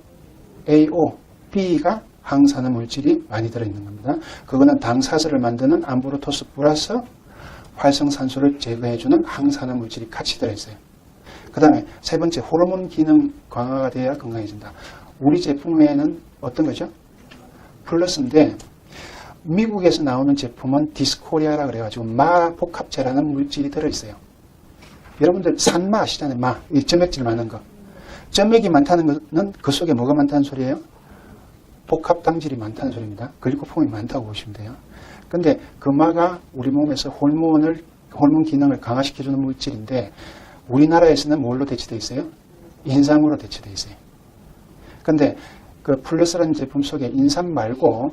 AO, B가 항산화 물질이 많이 들어있는 겁니다. 그거는 당사슬을 만드는 암브로토스 플러스 활성산소를 제거해주는 항산화 물질이 같이 들어있어요. 그 다음에 세 번째, 호르몬 기능 강화가 돼야 건강해진다. 우리 제품에는 어떤 거죠? 플러스인데 미국에서 나오는 제품은 디스코리아라 그래가지고 마 복합제라는 물질이 들어있어요. 여러분들 산마 아시잖아요. 마, 이 점액질 많은 거. 점액이 많다는 것은 그 속에 뭐가 많다는 소리예요? 복합당질이 많다는 소리입니다. 글리코폼이 많다고 보시면 돼요. 근데 그 마가 우리 몸에서 호르몬 기능을 강화시켜주는 물질인데 우리나라에서는 뭘로 대체되어 있어요? 인삼으로 대체되어 있어요. 근데 그 플러스라는 제품 속에 인삼 말고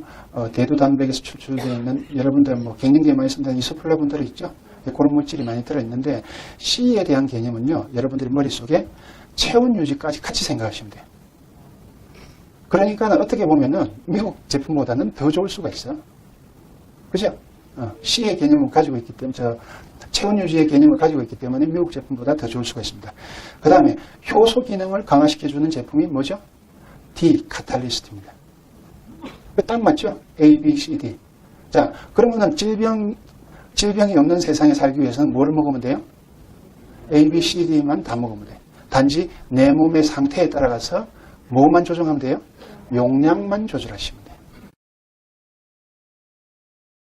대두단백에서 추출되어 있는 여러분들 뭐 갱년기에 많이 쓴다는 이소플라본들이 있죠? 그런 물질이 많이 들어있는데 C에 대한 개념은요. 여러분들이 머릿속에 체온 유지까지 같이 생각하시면 돼요. 그러니까 어떻게 보면은 미국 제품보다는 더 좋을 수가 있어. 그죠? C의 개념을 가지고 있기 때문에, 체온 유지의 개념을 가지고 있기 때문에 미국 제품보다 더 좋을 수가 있습니다. 그 다음에 효소 기능을 강화시켜주는 제품이 뭐죠? D, 카탈리스트입니다. 딱 맞죠? A, B, C, D. 자, 그러면은 질병이 없는 세상에 살기 위해서는 뭐를 먹으면 돼요? A, B, C, D만 다 먹으면 돼요. 단지 내 몸의 상태에 따라가서 뭐만 조정하면 돼요? 용량만 조절하시면 돼요.